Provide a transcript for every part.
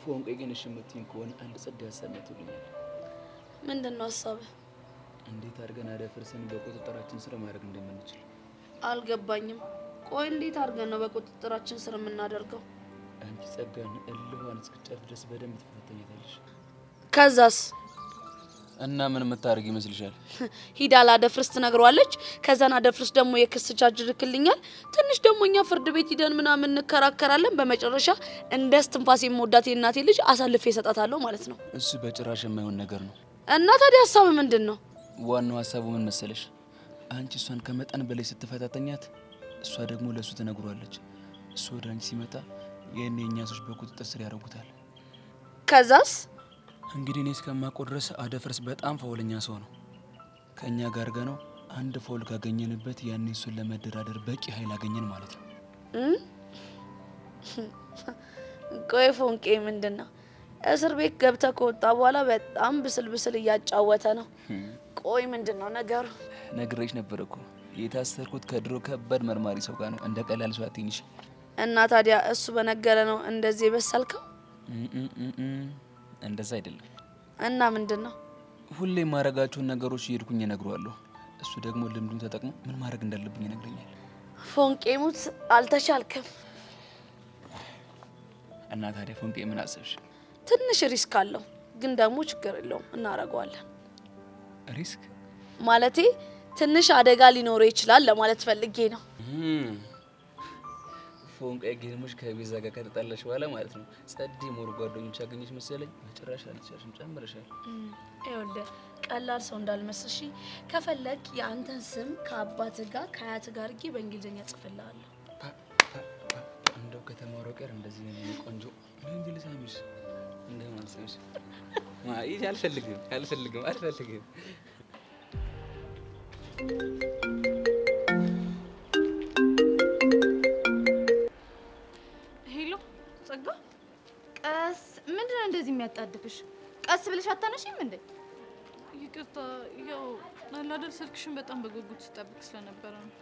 ፎንቄ ግን እሺ የምትይኝ ከሆነ አንድ ጽድ ያሰመቱልኛል። ምንድነው ሀሳብህ? እንዴት አድርገን አደፍርስን በቁጥጥራችን ስር ማድረግ እንደምንችል አልገባኝም። ቆይ እንዴት አድርገን ነው በቁጥጥራችን ስር የምናደርገው? አንቺ ጸጋን እልህዋን እስክጨርስ ድረስ በደንብ ትፈተኛለሽ። ከዛስ? እና ምን የምታደርግ ይመስልሻል? ሂዳ ላደፍርስ ትነግረዋለች። ከዛና አደፍርስ ደግሞ የክስ ቻርጅ ልክልኛል። ትንሽ ደግሞ እኛ ፍርድ ቤት ሂደን ምናምን እንከራከራለን። በመጨረሻ እንደ እስትንፋስ የምወዳት የእናቴ ልጅ አሳልፌ እሰጣታለሁ ማለት ነው። እሱ በጭራሽ የማይሆን ነገር ነው። እና ታዲያ ሀሳብ ምንድን ነው? ዋናው ሀሳቡ ምን መሰለሽ? አንቺ እሷን ከመጠን በላይ ስትፈታተኛት፣ እሷ ደግሞ ለእሱ ትነግሯለች። እሱ ወደ አንቺ ሲመጣ የእኔ የእኛ ሰዎች በቁጥጥር ስር ያደርጉታል። ከዛስ? እንግዲህ እኔ እስከማውቀው ድረስ አደፍርስ በጣም ፋውለኛ ሰው ነው። ከእኛ ጋር ገነው አንድ ፋውል ካገኘንበት ያኔ እሱን ለመደራደር በቂ ኃይል አገኘን ማለት ነው። ቆይ ፎንቄ ምንድን ነው? እስር ቤት ገብተህ ከወጣ በኋላ በጣም ብስል እያጫወተ ነው። ቆይ ምንድን ነው ነገሩ? ነግሬሽ ነበር እኮ የታሰርኩት ከድሮ ከባድ መርማሪ ሰው ጋር ነው። እንደ ቀላል ሰው አትይኝሽ። እና ታዲያ እሱ በነገረ ነው እንደዚህ በሰልከው? እንደዛ አይደለም። እና ምንድን ነው? ሁሌ የማረጋቸውን ነገሮች እየሄድኩኝ እነግረዋለሁ። እሱ ደግሞ ልምዱን ተጠቅሞ ምን ማድረግ እንዳለብኝ ይነግረኛል። ፎንቄ ሙት አልተቻልክም። እና ታዲያ ፎንቄ ምን አሰብሽ? ትንሽ ሪስክ አለው፣ ግን ደግሞ ችግር የለውም እናረጋዋለን። ሪስክ ማለቴ ትንሽ አደጋ ሊኖረው ይችላል ለማለት ፈልጌ ነው። ፎንቄ ጌርሞሽ ከቤዛ ጋር ከተጣላሽ በኋላ ማለት ነው ጸዲ ሞር ጓደኞች ያገኘሽ መሰለኝ። መጨረሻ አልቻልሽም፣ ጨምረሻል። ይኸውልህ ቀላል ሰው እንዳልመስልሽ፣ ከፈለክ የአንተን ስም ከአባትህ ጋር ከአያትህ ጋር አድርጌ በእንግሊዝኛ ጽፍልሃለሁ። እንደው ከተማረው ቀር እንደዚህ ነው ቆንጆ እንዴ ልሳምሽ እንደማንሰምሽ ማይ አልፈልግም። ሄሎ ጸጋ፣ ቀስ ምንድነው እንደዚህ የሚያጣድፍሽ? ቀስ ብለሽ አታነሺም እንዴ? ይቅርታ፣ ያው አላደል ስልክሽን በጣም በጉጉት ስጠብቅ ስለነበረ ነው።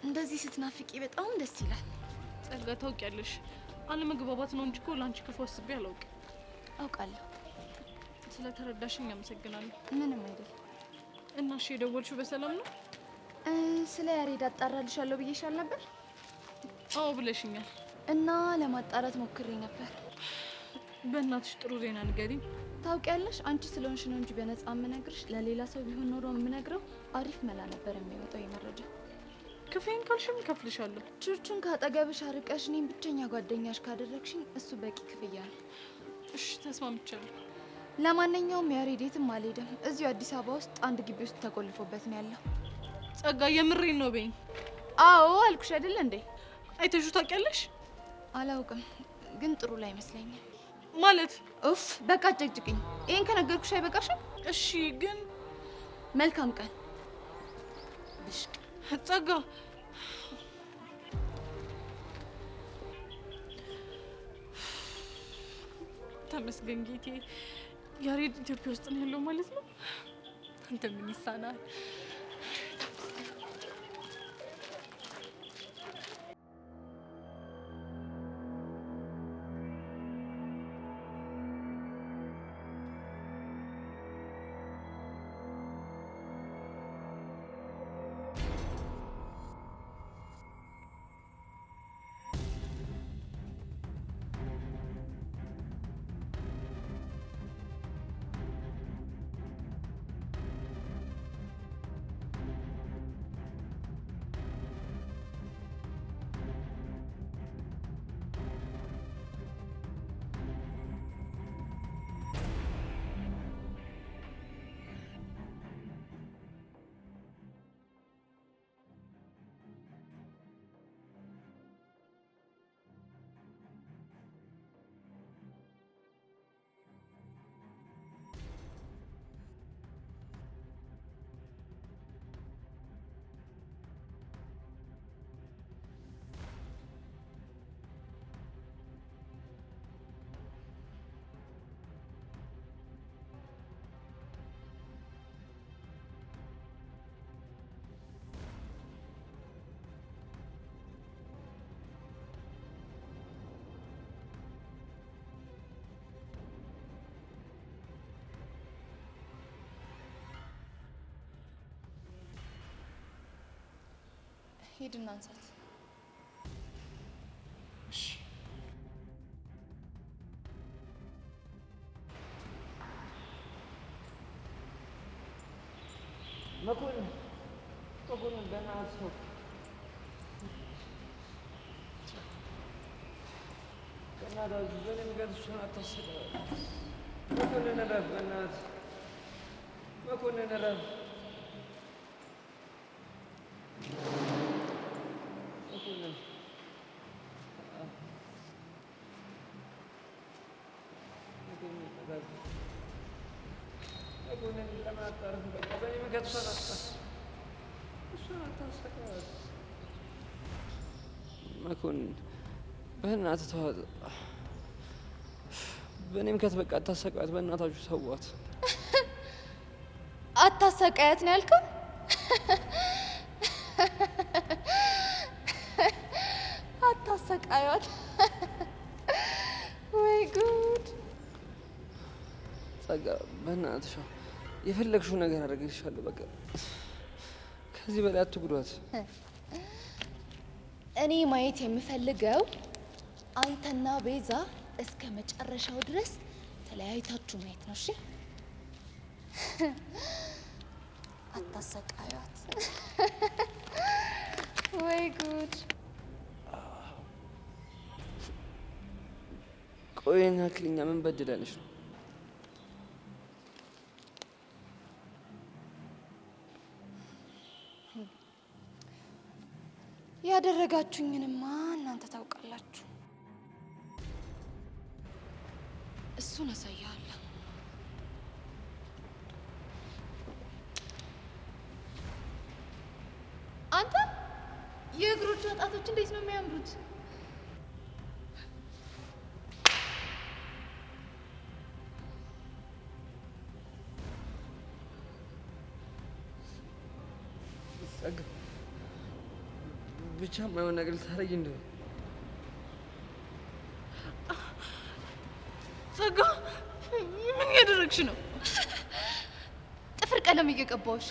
እንደዚህ ስትናፍቂ በጣም ደስ ይላል። ጸጋ፣ ታውቂያለሽ አለመግባባት ነው እንጂ እኮ ላንቺ ክፉ አስቤ አላውቅም። አውቃለሁ። ስለተረዳሽኝ አመሰግናለሁ። ምንም አይደል። እና እሺ የደወልሽው በሰላም ነው? ስለ ያሬድ አጣራልሻለሁ ብዬሻል ነበር? አዎ ብለሽኛል። እና ለማጣራት ሞክሬ ነበር። በእናትሽ ጥሩ ዜና ንገሪኝ። ታውቂያለሽ አንቺ ስለሆንሽ ነው እንጂ በነፃ የምነግርሽ፣ ለሌላ ሰው ቢሆን ኖሮ የምነግረው አሪፍ መላ ነበር የሚወጣው የመረጃ። ክፍሌን ካልሽም ከፍልሻለሁ። ቹቹን ካጠገብሽ አርቀሽ እኔን ብቸኛ ጓደኛሽ ካደረግሽኝ እሱ በቂ ክፍያ ነው። እሺ ተስማምቻለሁ። ለማንኛውም ያሬድ የትም አልሄድም። እዚሁ አዲስ አበባ ውስጥ አንድ ግቢ ውስጥ ተቆልፎበት ነው ያለው። ጸጋ፣ የምሬን ነው በይኝ። አዎ አልኩሽ አይደል እንዴ? አይተሽው ታውቂያለሽ? አላውቅም፣ ግን ጥሩ ላይ ይመስለኛል። ማለት ኡፍ በቃ ጭቅጭቅኝ። ይሄን ከነገርኩሽ አይበቃሽም? እሺ ግን መልካም ቀን ብሽቅ። ጸጋ፣ ተመስገን ጌቴ። ያሬድ ኢትዮጵያ ውስጥ ነው ያለው ማለት ነው። አንተ ምን ይሳናል? ሂድና አንሳት። እሺ መኮንን ደህና ሰው በእናትህ በእኔ ምክንያት እሷን አታሰቃያት። መኮንን እረፍ፣ በእናትህ መኮንን እረፍ። መኮንን መኮንን ለምን አታርፍም? በቃ በእኔ ምክንያት እሷን አታሰቃያት። መኮንን በእናትህ ተዋት። በእኔ ምክንያት በቃ አታሰቃያት። በእናታችሁ ተዋት። አታሰቃያት ነው ያልከው? አታሰቃያት? ወይ ጉድ! ጸጋ በእናትሽ የፈለግሽው ነገር አደርግልሻለሁ። በቃ ከዚህ በላይ አትጉዷት። እኔ ማየት የምፈልገው አንተና ቤዛ እስከ መጨረሻው ድረስ ተለያይታችሁ ማየት ነው። እሺ? አታሰቃያት። ወይ ጉድ! ቆይና ክልኛ ምን በድላለሽ ነው? ያደረጋችሁኝንማ እናንተ ታውቃላችሁ። እሱን አሳያለሁ። አንተ የእግሮቹ ጣቶች እንዴት ነው የሚያምሩት! ጸጋ ብቻ የማይሆን ነገር ልታደርጊ እንደሆነ ጸጋ፣ ምን እያደረግሽ ነው? ጥፍር ቀለም እየቀባሁሽ።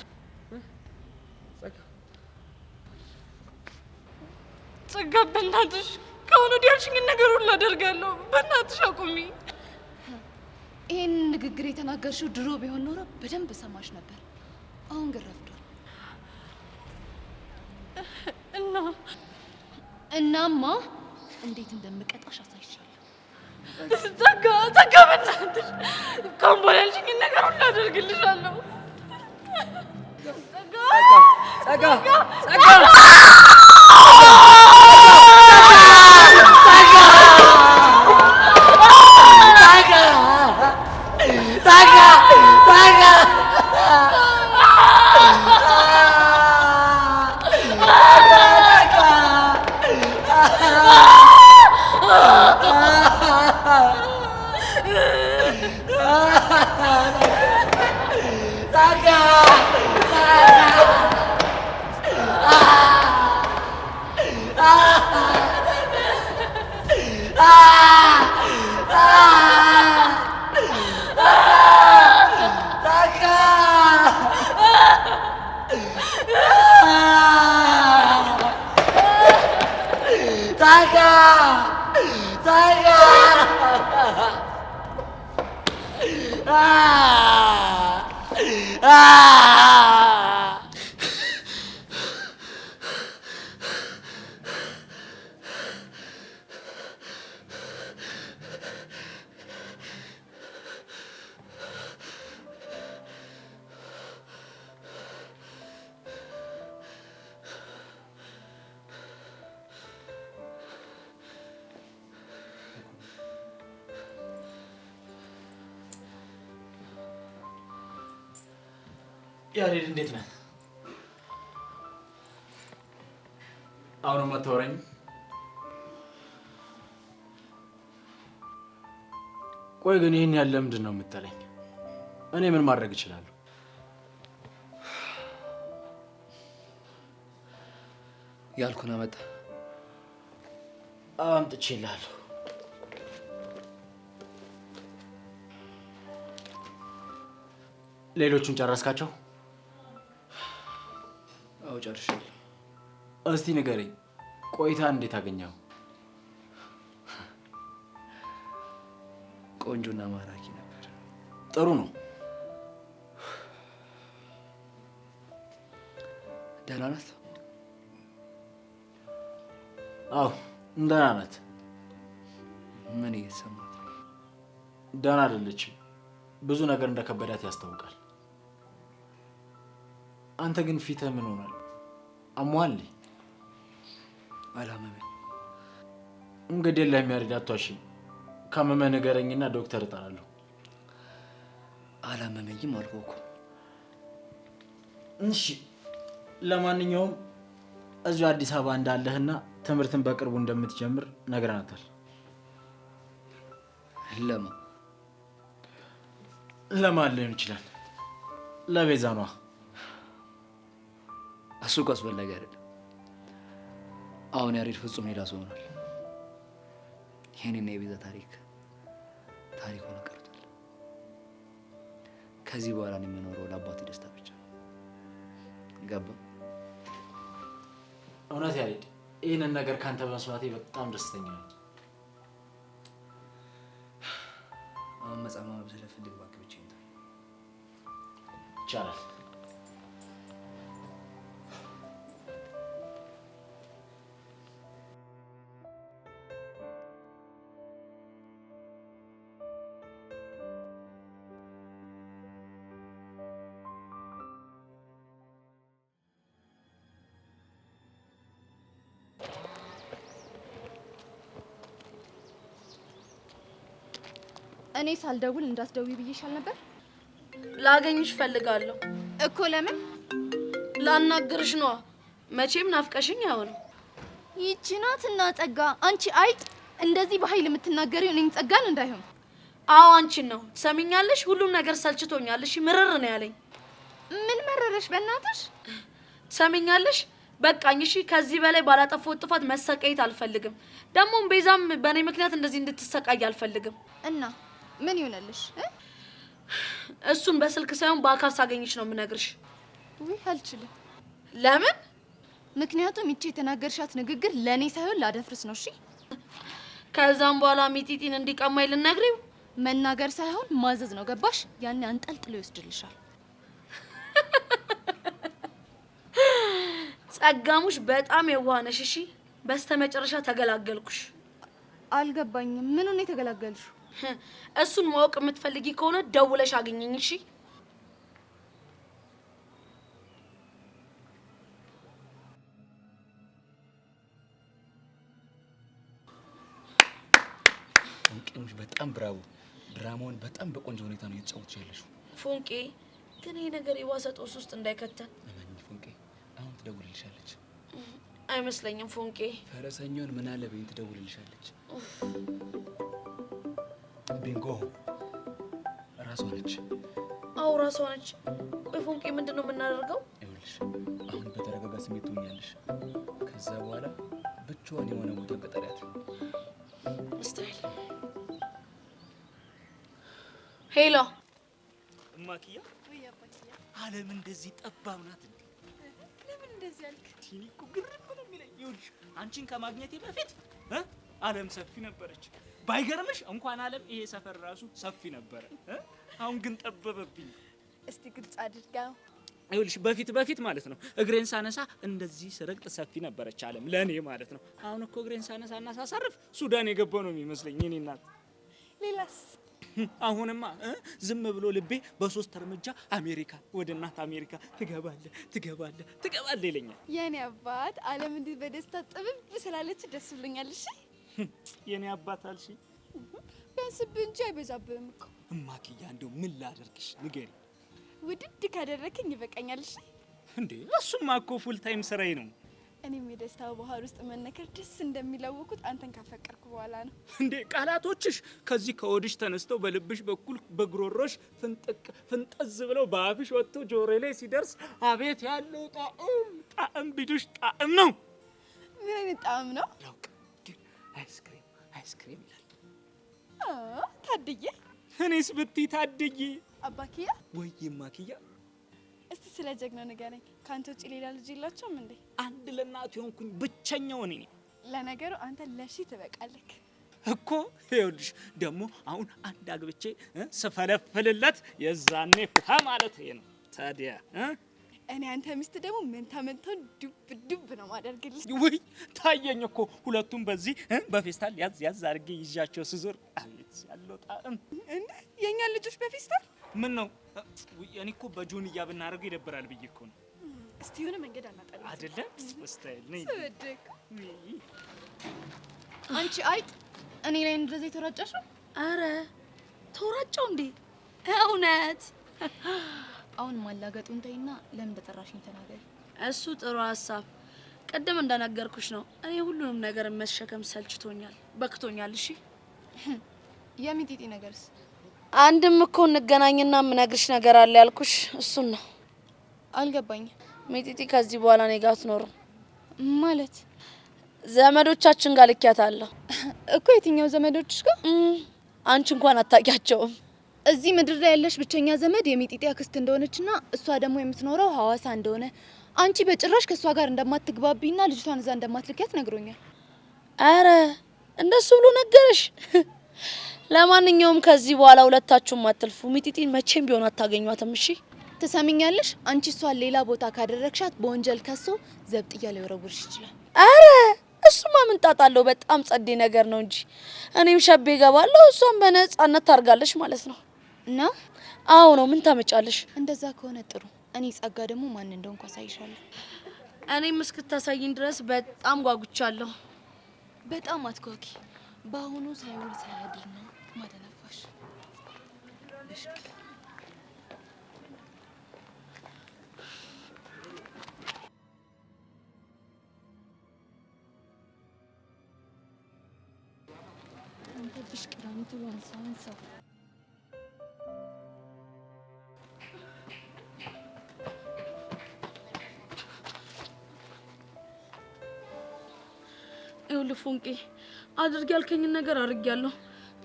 ጸጋ በእናትሽ ከአሁን ወዲያ ያልሽኝን ነገር ሁሉ አደርጋለሁ። በእናትሽ አቁሚ። ይህን ንግግር የተናገርሽው ድሮ ቢሆን ኖሮ በደንብ ሰማሽ ነበር። አሁን ግን ረፍዷል። እናማ እንዴት እንደምቀጣሽ አሳይሻለሁ። ጸጋ በእናትሽ ከአሁን በኋላ ያልሽኝን ነገር ሁሉ አደርግልሻለሁ። ያሬድ እንዴት ነህ? አሁንም አታወራኝ? ቆይ ግን ይህን ያለ ምንድን ነው የምትለኝ? እኔ ምን ማድረግ እችላለሁ? ያልኩን አመጣ። አምጥቼልሃለሁ። ሌሎቹን ጨረስካቸው? አዎ ጨርሻለሁ። እስቲ ንገረኝ፣ ቆይታ እንዴት አገኘው? ቆንጆና ማራኪ ነበር። ጥሩ ነው። ደህና ናት? አዎ ደህና ናት። ምን እየተሰማት? ደህና አይደለችም። ብዙ ነገር እንደከበዳት ያስታውቃል። አንተ ግን ፊትህ ምን ሆኗል? አሟል? አላመመኝ። እንግዲህ ለሚያርድ አትዋሽኝ። ካመመህ ንገረኝና ዶክተር እጠራለሁ። አላመመኝም አልኩህ እኮ። እሺ፣ ለማንኛውም እዚሁ አዲስ አበባ እንዳለህና ትምህርትን በቅርቡ እንደምትጀምር ነግረናታል። ለማን ሊሆን ይችላል? ለቤዛ ነዋ። እሱ እኮ አስፈላጊ አይደለም። አሁን ያሬድ ፍጹም ሌላ ሰው ሆኗል። የኔና የቤዛ ታሪክ ሆኖ ቀርቷል። ከዚህ በኋላ ነው የምኖረው ለአባቴ ደስታ ብቻ። ገባ? እውነት ያሬድ፣ ይህንን ነገር ካንተ በመስማቴ በጣም ደስተኛ ነኝ። አሁን መጽሐፍ ማንበብ ስለፈልግ እባክህ ብቻዬን ይቻላል። እኔ ሳልደውል እንዳትደውይ ብዬሻል ነበር። ላገኝሽ ፈልጋለሁ እኮ። ለምን? ላናግርሽ ነዋ። መቼም ናፍቀሽኝ አይሆንም። ይቺ ናትና ጸጋ። አንቺ አይጥ! እንደዚህ በኃይል የምትናገሪው እኔን ጸጋን እንዳይሆን። አዎ አንቺን ነው። ሰሚኛለሽ? ሁሉም ነገር ሰልችቶኛል። እሺ ምርር ነው ያለኝ። ምን መረረሽ? በእናትሽ ሰሚኛለሽ? በቃኝ። እሺ ከዚህ በላይ ባላጠፋሁት ጥፋት መሰቃየት አልፈልግም። ደግሞም ቤዛም በእኔ ምክንያት እንደዚህ እንድትሰቃይ አልፈልግም። እና ምን ይሆነልሽ? እሱን በስልክ ሳይሆን በአካል ሳገኝሽ ነው የምነግርሽ። ውይ አልችልም። ለምን? ምክንያቱም ይቺ የተናገርሻት ንግግር ለእኔ ሳይሆን ላደፍርስ ነው። እሺ ከዛም በኋላ ሚጢጢን እንዲቀማኝ ልነግሪው? መናገር ሳይሆን ማዘዝ ነው። ገባሽ? ያኔ አንጠልጥሎ ይወስድልሻል። ጸጋሙሽ በጣም የዋህ ነሽ። እሺ በስተመጨረሻ ተገላገልኩሽ። አልገባኝም። ምኑን የተገላገልሽ? እሱን ማወቅ የምትፈልጊ ከሆነ ደውለሽ አግኘኝ። እሺ ፎንቄ፣ በጣም ብራቮ። ድራማውን በጣም በቆንጆ ሁኔታ ነው እየተጫወትሽ ያለሽው። ፎንቄ ግን ይሄ ነገር የባሰ ጦስ ውስጥ እንዳይከተን። እመኝ ፎንቄ፣ አሁን ትደውልልሻለች። አይመስለኝም ፎንቄ። ፈረሰኛውን ምን አለ በይኝ፣ ትደውልልሻለች። ቢንጎ ራሷ ነች። አዎ ራሷ ነች። ቆይ ፎንቄ ምንድን ነው የምናደርገው? ይኸውልሽ አሁን በተረጋጋ ስሜት ትሆኛለሽ። ከዛ በኋላ ብቻዋን የሆነ ቦታ ቀጠሪያት። ስታይል ሄሎ እማክያ፣ ዓለም እንደዚህ ጠባብ ናት እንዴ? ለምን እንደዚህ ያልክ? ቲኒ እኮ ግርም ነው የሚለኝ። ይኸውልሽ አንቺን ከማግኘቴ በፊት ዓለም ሰፊ ነበረች። ባይገርምሽ እንኳን ዓለም ይሄ ሰፈር ራሱ ሰፊ ነበረ። አሁን ግን ጠበበብኝ። እስቲ ግልጽ አድርጋው። ይኸውልሽ በፊት ማለት ነው እግሬን ሳነሳ እንደዚህ ስረግጥ ሰፊ ነበረች ዓለም ለኔ ማለት ነው። አሁን እኮ እግሬን ሳነሳና ሳሳርፍ ሱዳን የገባው ነው የሚመስለኝ የኔ እናት። ሌላስ? አሁንማ ዝም ብሎ ልቤ በሶስት እርምጃ አሜሪካ፣ ወደ እናት አሜሪካ ትገባለህ ይለኛል። የኔ አባት ዓለም እንዲህ በደስታ ጥብብ ስላለች ደስ ብሎኛል። እሺ የኔ አባት አልሽ? ቢያንስብህ እንጂ አይበዛብህም እኮ። እማክያ እንደው ምን ላደርግሽ ንገሪ። ውድድ ካደረከኝ ይበቃኛል። እሺ እንዴ እሱማ እኮ ፉል ታይም ስራዬ ነው። እኔም የደስታው ባህር ውስጥ መነከር ደስ እንደሚለውኩት አንተን ካፈቀርኩ በኋላ ነው። እንዴ ቃላቶችሽ ከዚህ ከወድሽ ተነስተው በልብሽ በኩል በግሮሮሽ ፍንጠዝ ብለው በአፍሽ ወጥቶ ጆሮ ላይ ሲደርስ አቤት ያለው ጣዕም ቢዱሽ ጣዕም ነው። ምን አይነት ጣዕም ነው? ላውቅ ግን አይስክሬም ይላል። ታድዬ። እኔስ ብትይ ታድዬ። አባክያ ወይ ማክያ፣ እስቲ ስለ ጀግናው ንገረኝ። ካንተ ውጪ ሌላ ልጅ የላቸውም እንዴ? አንድ ለእናቱ የሆንኩኝ ብቸኛው እኔ ነኝ። ለነገሩ አንተ ለሺ ትበቃለህ እኮ። ይኸውልሽ ደግሞ አሁን አንድ አግብቼ ስፈለፍልለት የዛኔ ፋ ማለት ይሄ ነው። ታዲያ እኔ አንተ ሚስት ደግሞ መንታውን ዱብ ነው ማደርግልሽ። ውይ ታየኝ እኮ ሁለቱም በዚህ በፌስታል ያዝ አድርጌ ይዣቸው ስዞር አቤት ያለው ጣዕም። እንዴ የኛ ልጆች በፌስታል ምን ነው? እኔ እኮ በጆንያ ብናደርገው ይደብራል ብዬ እኮ ነው። እስቲ የሆነ መንገድ አናጣለን አይደለ? ስታይል ነኝ ስወድቅ። አንቺ አይጥ እኔ ላይ እንደዚህ ተራጨሽ? አረ ተወራጨው እንዴ? እውነት አሁን ማላገጡን ተይና ለምን እንደጠራሽኝ ተናገሪ። እሱ ጥሩ ሀሳብ። ቀደም እንደነገርኩሽ ነው እኔ ሁሉንም ነገር መሸከም ሰልችቶኛል፣ በክቶኛል። እሺ የሚጢጢ ነገርስ? አንድም እኮ እንገናኝና የምነግርሽ ነገር አለ ያልኩሽ እሱን ነው። አልገባኝም። ሚጢጢ ከዚህ በኋላ እኔ ጋር አትኖርም ማለት? ዘመዶቻችን ጋር ልኪያታለሁ እኮ። የትኛው ዘመዶችሽ ጋር? አንቺ እንኳን አታውቂያቸውም። እዚህ ምድር ላይ ያለሽ ብቸኛ ዘመድ የሚጢጢ አክስት እንደሆነችና እሷ ደግሞ የምትኖረው ሐዋሳ እንደሆነ፣ አንቺ በጭራሽ ከእሷ ጋር እንደማትግባቢና ልጅቷን እዛ እንደማትልኪያት ነግሮኛል። አረ እንደሱ ብሎ ነገረሽ? ለማንኛውም ከዚህ በኋላ ሁለታችሁም አትልፉ። ሚጢጢን መቼም ቢሆን አታገኟትም። እሺ ትሰሚኛለሽ? አንቺ እሷን ሌላ ቦታ ካደረግሻት በወንጀል ከሶ ዘብጥያ ሊወረውርሽ ይችላል። አረ እሱማ ምን ጣጣ አለው? በጣም ጸዴ ነገር ነው እንጂ እኔም ሸቤ እገባለሁ፣ እሷም በነጻነት ታርጋለሽ ማለት ነው። ነው? አዎ ነው። ምን ታመጫለሽ? እንደዛ ከሆነ ጥሩ። እኔ ጸጋ ደግሞ ማን እንደሆንኩ አሳይሻለሁ። እኔም እስክታሳይኝ ድረስ በጣም ጓጉቻለሁ። በጣም አትጓጊ። በአሁኑ ሳይውል ሳያድር ነው ማደነፋሽ። አንተ ብሽቅራንቱ አንሳው ይኸውልህ ፎንቄ፣ አድርግ ያልከኝን ነገር አድርጌያለሁ፣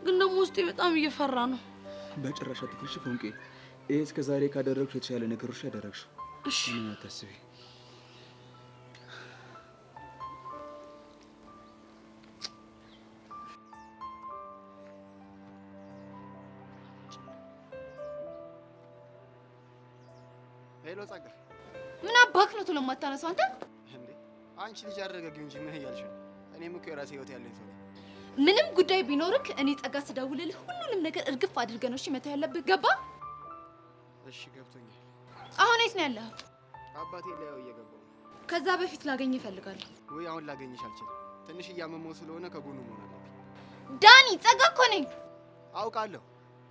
ግን ደግሞ ውስጤ በጣም እየፈራ ነው። በጭራሽ አትፍሪሽ ፎንቄ። ይሄ እስከ ዛሬ ካደረግሽ የተሻለ ነገሮች ያደረግሽ። እሺ ምንም አታስቢ። ሄሎ ጸጋ፣ ምን አባክ ነው ቶሎ የማታነሳው አንተ? እንዴ አንቺ ልጅ አደረገጊው እንጂ ምን እያልሽ ነው? እኔም እኮ የራሴ ህይወት ያለኝ ሰው ነኝ። ምንም ጉዳይ ቢኖርክ እኔ ጸጋ ስደውልልህ ሁሉንም ነገር እርግፍ አድርገህ ነው እሺ መተው ያለብህ። ገባ? እሺ ገብቶኛል። አሁን የት ነው ያለኸው? አባቴ ላየው እየገባሁ ነው። ከዛ በፊት ላገኝ እፈልጋለሁ። ወይ አሁን ላገኝሽ አልችልም። ትንሽ እያመመው ስለሆነ ከጎኑ መሆን አለብኝ። ዳኒ፣ ጸጋ እኮ ነኝ። አውቃለሁ።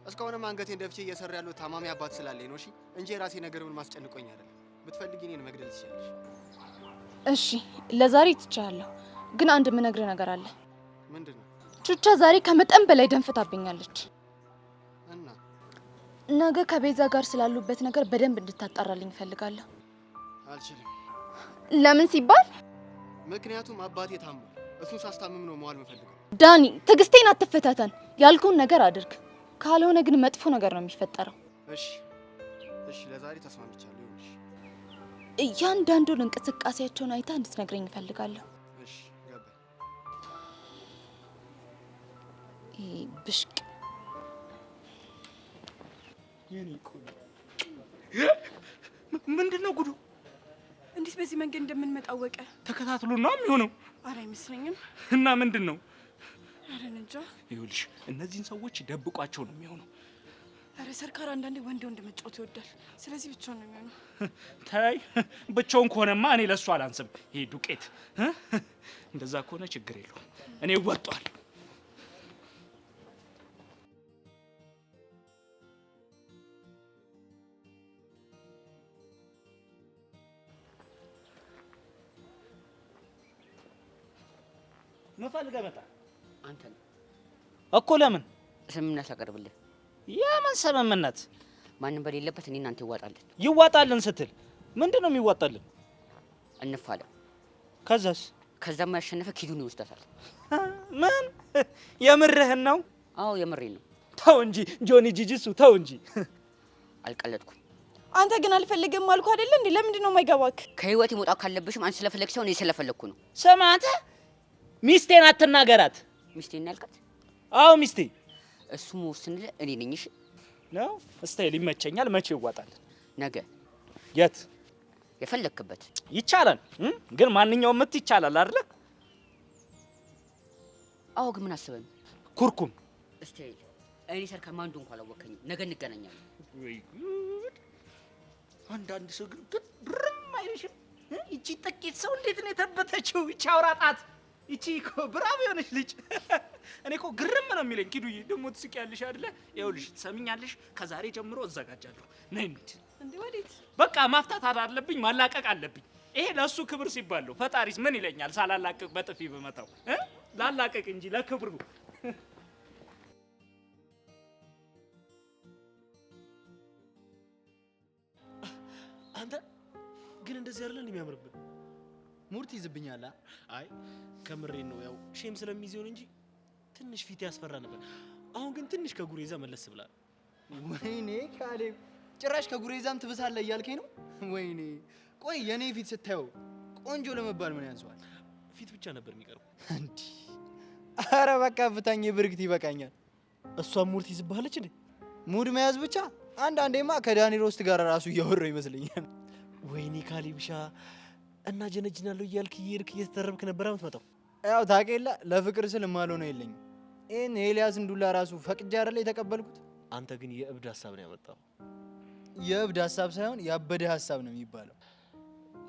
እስካሁንም አንገቴን ደፍቼ እየሰራ ያለው ታማሚ አባት ስላለኝ ነው። እሺ እንጂ የራሴ ነገር ምን ማስጨንቆኝ አይደለም። ብትፈልጊ እኔን መግደል ትችላለሽ። እሺ ለዛሬ ትቻለሁ፣ ግን አንድ የምነግርህ ነገር አለ። ምንድን ነው? ቹቻ ዛሬ ከመጠን በላይ ደንፍታብኛለች እና ነገ ከቤዛ ጋር ስላሉበት ነገር በደንብ እንድታጣራልኝ እፈልጋለሁ። አልችልም። ለምን ሲባል? ምክንያቱም አባቴ ታሞ እሱን ሳስታምም ነው መዋል የምፈልገው። ዳኒ፣ ትዕግስቴን አትፈታተን። ያልኩህን ነገር አድርግ፣ ካልሆነ ግን መጥፎ ነገር ነው የሚፈጠረው። እሺ እሺ፣ ለዛሬ ተስማምቻለሁ። ይሁንሽ። እያንዳንዱን እንቅስቃሴያቸውን አይታ እንድትነግረኝ እፈልጋለሁ። እሺ ገባኝ። ብሽቅ የኔ ቆንጆ ምንድን ነው ጉዱ? እንዴት በዚህ መንገድ እንደምንመጣ አወቀ? ተከታትሎ ነው የሚሆነው? ኧረ አይመስለኝም። እና ምንድን ነው? ኧረ እንጃ። ይኸውልሽ እነዚህን ሰዎች ደብቋቸው ነው የሚሆነው። ኧረ ሰርካር አንዳንዴ ወንድ መጫወት ይወዳል። ስለዚህ ብቻውን ነው የሚሆነው። ታይ ብቻውን ከሆነማ እኔ ለሱ አላንስም። ይሄ ዱቄት እንደዛ ከሆነ ችግር የለውም፣ እኔ እወጣዋለሁ። መፈልገ መጣ አንተ ነው እኮ። ለምን ስምምነት አቀርብልህ? የምን ስምምነት? ማንም በሌለበት እኔ እናንተ ይዋጣልን። ይዋጣልን ስትል ምንድን ነው የሚዋጣልን? እንፋለም። ከዛስ? ከዛማ ያሸነፈ ኪዱን ይወስዳታል። ምን የምርህን ነው? አዎ የምሬን ነው። ተው እንጂ ጆኒ ጂጂሱ ተው እንጂ። አልቀለድኩም። አንተ ግን አልፈልግም አልኩ አይደል እንዴ? ለምንድን ነው የማይገባክ? ከህይወቴ መውጣት ካለብሽም አንቺ ስለፈለግሽ ሳይሆን እኔ ስለፈለግኩ ነው። ስማ አንተ ሚስቴን አትናገራት። ሚስቴን ያልካት? አዎ ሚስቴ። እሱ መወስንልህ እኔ ነኝ። እሺ ነው ስታይል ይመቸኛል። መቼ ይዋጣል? ነገ። የት? የፈለክበት ይቻላል። ግን ማንኛውም ምት ይቻላል አይደለ? አዎ ግን ምን አስበህ ነው? ኩርኩም ስታይል እኔ ሰር ከማንዱ እንኳን አላወቀኝም። ነገ እንገናኛለን። ወይ ጉድ! አንዳንድ ሰው ግን ብርም አይልሽም። እቺ ጥቂት ሰው እንዴት ነው የተበተችው? እቺ አውራጣት፣ እቺ እኮ ብራብ የሆነች ልጅ እኔ እኮ ግርም ነው የሚለኝ። ኪዱዬ ደግሞ ትስቂያለሽ አይደለ? ይኸውልሽ ትሰሚኛለሽ፣ ከዛሬ ጀምሮ እዘጋጃለሁ። ነይ እንሂድ። እንዴ ወዴት? በቃ ማፍታት አለብኝ፣ ማላቀቅ አለብኝ። ይሄ ለሱ ክብር ሲባል ነው። ፈጣሪስ ምን ይለኛል ሳላላቀቅ በጥፊ በመታው? ላላቀቅ እንጂ ለክብሩ። አንተ ግን እንደዚህ አይደለም የሚያምርብህ። ሙርት ይዝብኛል። አይ ከምሬን ነው። ያው ሼም ስለሚይዘው እንጂ ትንሽ ፊት ያስፈራ ነበር። አሁን ግን ትንሽ ከጉሬዛ መለስ ብላል። ወይኔ ካሌብ ጭራሽ ከጉሬዛም ትብሳለህ እያልከኝ ነው? ወይኔ ቆይ የኔ ፊት ስታየው ቆንጆ ለመባል ምን ያንሰዋል? ፊት ብቻ ነበር የሚቀርበው እንዴ? አረ በቃ ፍታኝ፣ የብርክት ይበቃኛል። እሷም ሙርት ይዝብሃለች እንዴ? ሙድ መያዝ ብቻ። አንዳንዴማ ከዳኒ ሮስት ጋር ራሱ እያወራሁ ይመስለኛል። ወይኔ ካሌብሻ እና ጀነጅናለሁ እያልክ እየሄድክ እየተተረብክ ነበር የምትመጣው። ያው ታውቂላ ለፍቅር ስል የማልሆነው የለኝም። ይሄን ኤልያስን ዱላ ራሱ ፈቅጄ አይደለ የተቀበልኩት። አንተ ግን የእብድ ሀሳብ ነው ያመጣው። የእብድ ሀሳብ ሳይሆን ያበደ ሀሳብ ነው የሚባለው።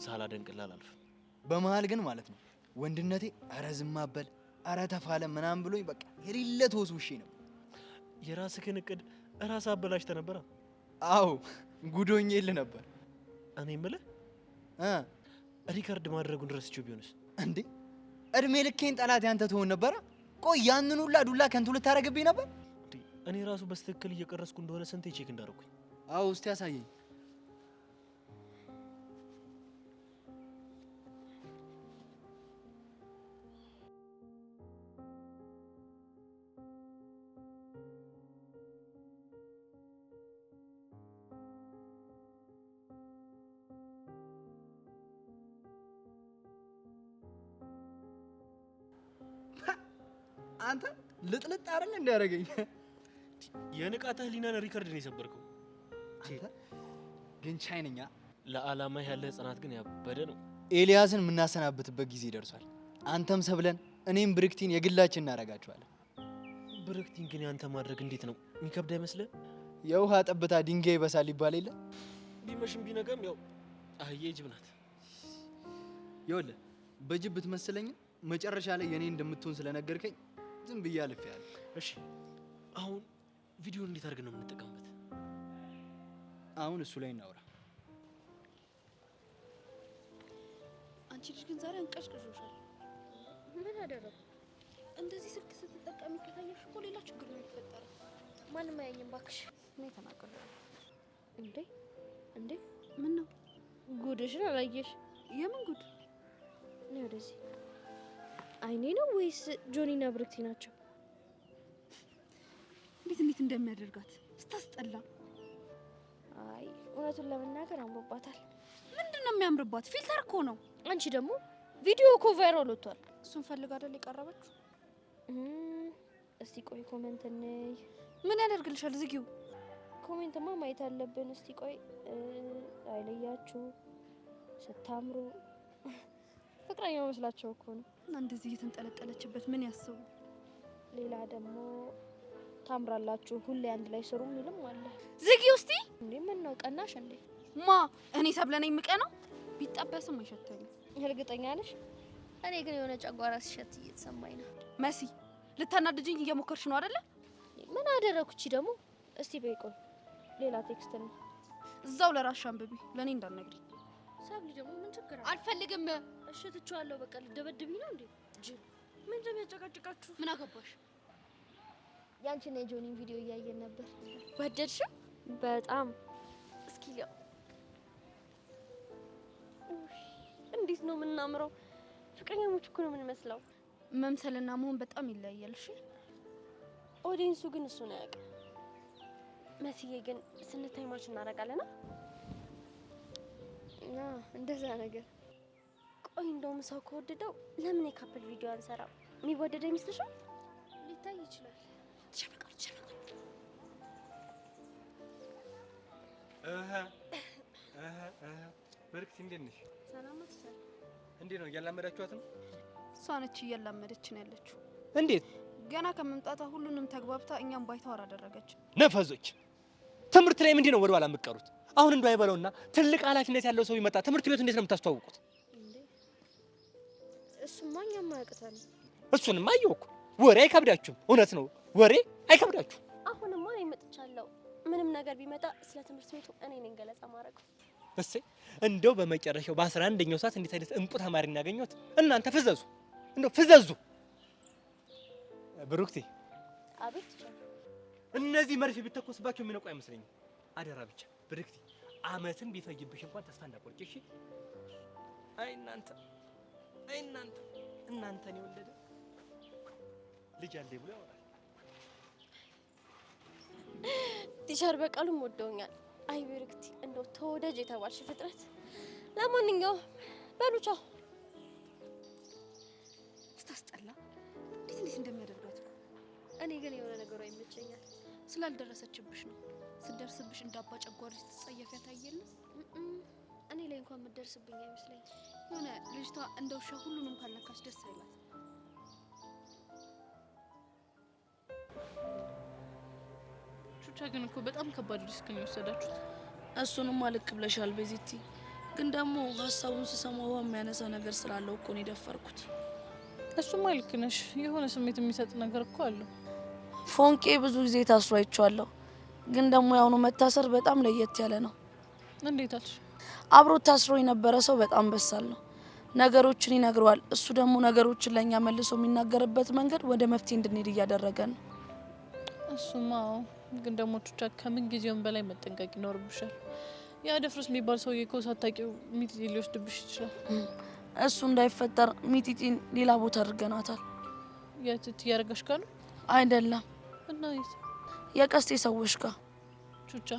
ሳላደንቅልህ አላልፍም። በመሀል ግን ማለት ነው ወንድነቴ አረ ዝም አበል አረ ተፋለም ምናምን ብሎኝ በቃ የሌለ ተወስውሼ ነው። የራስህን እቅድ ራስህ አበላሽተህ ነበር። አዎ ጉዶኜ ልህ ነበር። እኔ የምልህ ሪከርድ ማድረጉን ረስቼው ቢሆንስ? እንዴ እድሜ ልኬን ጠላት ያንተ ትሆን ነበረ። ቆይ ያንን ሁላ ዱላ ከንቱ ልታረግብኝ ነበር? እኔ ራሱ በስትክክል እየቀረስኩ እንደሆነ ስንቴ ቼክ እንዳደረኩኝ። አዎ እስቲ ያሳየኝ። አንተ ልጥልጥ አይደል እንዲያደርገኝ የንቃተ ህሊናን ሪከርድ ነው የሰበርከው። አንተ ግን ቻይነኛ ለዓላማ ያለ ጽናት ግን ያበደ ነው። ኤልያስን የምናሰናብትበት ጊዜ ደርሷል። አንተም ሰብለን እኔም ብርክቲን የግላችን እናደርጋቸዋለን። ብርክቲን ግን ያንተ ማድረግ እንዴት ነው የሚከብድ አይመስልህ? የውሃ ጠብታ ድንጋይ ይበሳል ይባል የለ? ቢመሽም ቢነጋም ያው አህዬ ጅብ ናት። ይኸውልህ በጅብ ብትመስለኝም መጨረሻ ላይ የኔ እንደምትሆን ስለነገርከኝ ዝም ብዬ አልፌያለሁ። እሺ አሁን ቪዲዮን እንዴት አድርገን ነው የምንጠቀምበት? አሁን እሱ ላይ እናውራ። አንቺ ልጅ ግን ዛሬ አንቀሽቅሾሻል። ምን አደረኩ? እንደዚህ ስልክ ስትጠቀሚ ከታየሽ እኮ ሌላ ችግር ነው የሚፈጠረው። ማንም አያየኝም ባክሽ። እኔ ተናገርኩ። እንዴ እንዴ ምን ነው ጉድሽን አላየሽ? የምን ጉድ? እኔ ወደዚህ አይኔ ነው ወይስ ጆኒና ብርክቲ ናቸው? እንዴት እንደሚያደርጋት ስታስጠላ። አይ እውነቱን ለመናገር አምሮባታል። ምንድነው የሚያምርባት? ፊልተር እኮ ነው። አንቺ ደግሞ ቪዲዮ እኮ ቫይራል ወጥቷል። እሱን ፈልጋ አይደል የቀረበችው? እስቲ ቆይ ኮሜንት ነይ። ምን ያደርግልሻል? ዝጊው። ኮሜንትማ ማየት አለብን። እስቲ ቆይ አይለያችሁ ስታምሩ ፍቅረኛ መስላቸው እኮ ነው። እና እንደዚህ እየተንጠለጠለችበት ምን ያስቡ? ሌላ ደግሞ ታምራላችሁ ሁሌ አንድ ላይ ስሩ የሚልም አለ። ዝጊው እስቲ። እንዴ ምን ነው ቀናሽ እንዴ? ማ እኔ ሰብለነኝ ምቀነው? ቢጠበስም አይሸተኝም። እርግጠኛ ነሽ? እኔ ግን የሆነ ጨጓራ ሲሸት እየተሰማኝ ነው። መሲ ልታናድጅኝ እየሞከርሽ ነው አይደለ? ምን አደረኩቺ ደግሞ? እስቲ በይ ቆይ ሌላ ቴክስት ነው። እዛው ለራስሽ አንብቢ፣ ለኔ እንዳልነግሪ። ሳብሊ ደግሞ ምን ችግር አለ? አልፈልግም። እሺ ትቼዋለሁ። በቃ ልደበድብኝ ነው እንዴ? ምን እንደሚያጨቃጭቃችሁ ምን አገባሽ? ያንቺና የጆኒን ቪዲዮ እያየን ነበር። ወደድሽው? በጣም። እስኪ ያው እንዴት ነው የምናምረው? ፍቅረኛሞች እኮ ነው የምንመስለው። መምሰልና መሆን በጣም ይለያያል። እሺ ኦዲየንሱ ግን እሱን አያውቅም። መስዬ ግን ስንታይ ማች እናደርጋለና እንደዛ ነገር። ቆይ እንደውም ሰው ከወደደው ለምን የካፕል ቪዲዮ አንሰራም? የሚወደደ ይመስልሻል? ሊታይ ይችላል። በርክት እንዴት ነሽ? ሰላም ነሽ? እንዴት ነው እያላመዳችኋት ነው? እሷ ነች እያላመደች ነው ያለችው። እንዴት? ገና ከመምጣቷ ሁሉንም ተግባብታ እኛም ባይተዋር አደረገች። ነፈዞች! ትምህርት ላይ ምንድን ነው ወደ ኋላ የምትቀሩት? አሁን እንደው አይበለውና ትልቅ ኃላፊነት ያለው ሰው ይመጣ ትምህርት ቤቱ እንዴት ነው የምታስተዋውቁት? እሱማ እኛም አያቅተንም። እሱንማ አየሁ እኮ። ወሬ አይከብዳችሁም? እውነት ነው ወሬ አይከብዳችሁም? አሁንማ እኔ መጥቻለሁ። ምንም ነገር ቢመጣ ስለ ትምህርት ቤቱ እኔ ነኝ ገለጻ ማድረገው። እሰይ እንደው በመጨረሻው በ11ኛው ሰዓት እንዴት አይነት እንቁ ተማሪ እናገኘሁት። እናንተ ፍዘዙ፣ እንደው ፍዘዙ። ብሩክቴ። አቤት። እነዚህ መርፌ ቢተኮስባቸው የሚነቁ አይመስለኝም። አደራ ብቻ ብሩክቴ፣ አመትም ቢፈጅብሽ እንኳን ተስፋ እንዳቆርጭ እሺ? አይ እናንተ እናንተን የወለደ ልጅ አለኝ ብሎ ያወራል። ቲቸር በቃሉም ወደውኛል። አይ ብሩክቲ እንደው ተወዳጅ የተባልሽ ፍጥረት። ለማንኛውም በሉ ቻው። ስታስጠላ! እንዴት እንደሚያደርጋት ነው። እኔ ግን የሆነ ነገሩ አይመቸኛል። ስላልደረሰችብሽ ነው። ስትደርስብሽ እንዳባ ጨጓሪ ስትጸየፊያት አየለ። እኔ ላይ እንኳን የምትደርስብኝ አይመስለኝም። የሆነ ልጅቷ እንደ ውሻ ሁሉንም ካልነካች ደስ አይላት። ቹቻ ግን እኮ በጣም ከባድ ሪስክ ነው የወሰዳችሁት። እሱንማ ልክ ብለሻል ቤዚቲ። ግን ደግሞ ሀሳቡን ስሰማው የሚያነሳ ነገር ስላለው እኮ ነው የደፈርኩት። እሱማ ልክ ነሽ። የሆነ ስሜት የሚሰጥ ነገር እኮ አለው። ፎንቄ ብዙ ጊዜ ታስሮ አይቼዋለሁ። ግን ደግሞ ያሁኑ መታሰር በጣም ለየት ያለ ነው። እንዴት አልሽ? አብሮት ታስሮ የነበረ ሰው በጣም በሳል ነው። ነገሮችን ይነግረዋል። እሱ ደግሞ ነገሮችን ለኛ መልሶ የሚናገርበት መንገድ ወደ መፍትሄ እንድንሄድ እያደረገ ነው። እሱማ ግን ደግሞ ቹቻ ከምን ጊዜውም በላይ መጠንቀቅ ይኖርብሻል። ያ ደፍርስ የሚባል ሰውዬ እኮ ሳታውቂው ሚጢጢ ሊወስድብሽ ይችላል። እሱ እንዳይፈጠር ሚጢጢን ሌላ ቦታ አድርገናታል። የት እያደረገሽ ጋር ነው? አይደለም እና የት? የቀስቴ ሰዎች ጋር። ቹቻ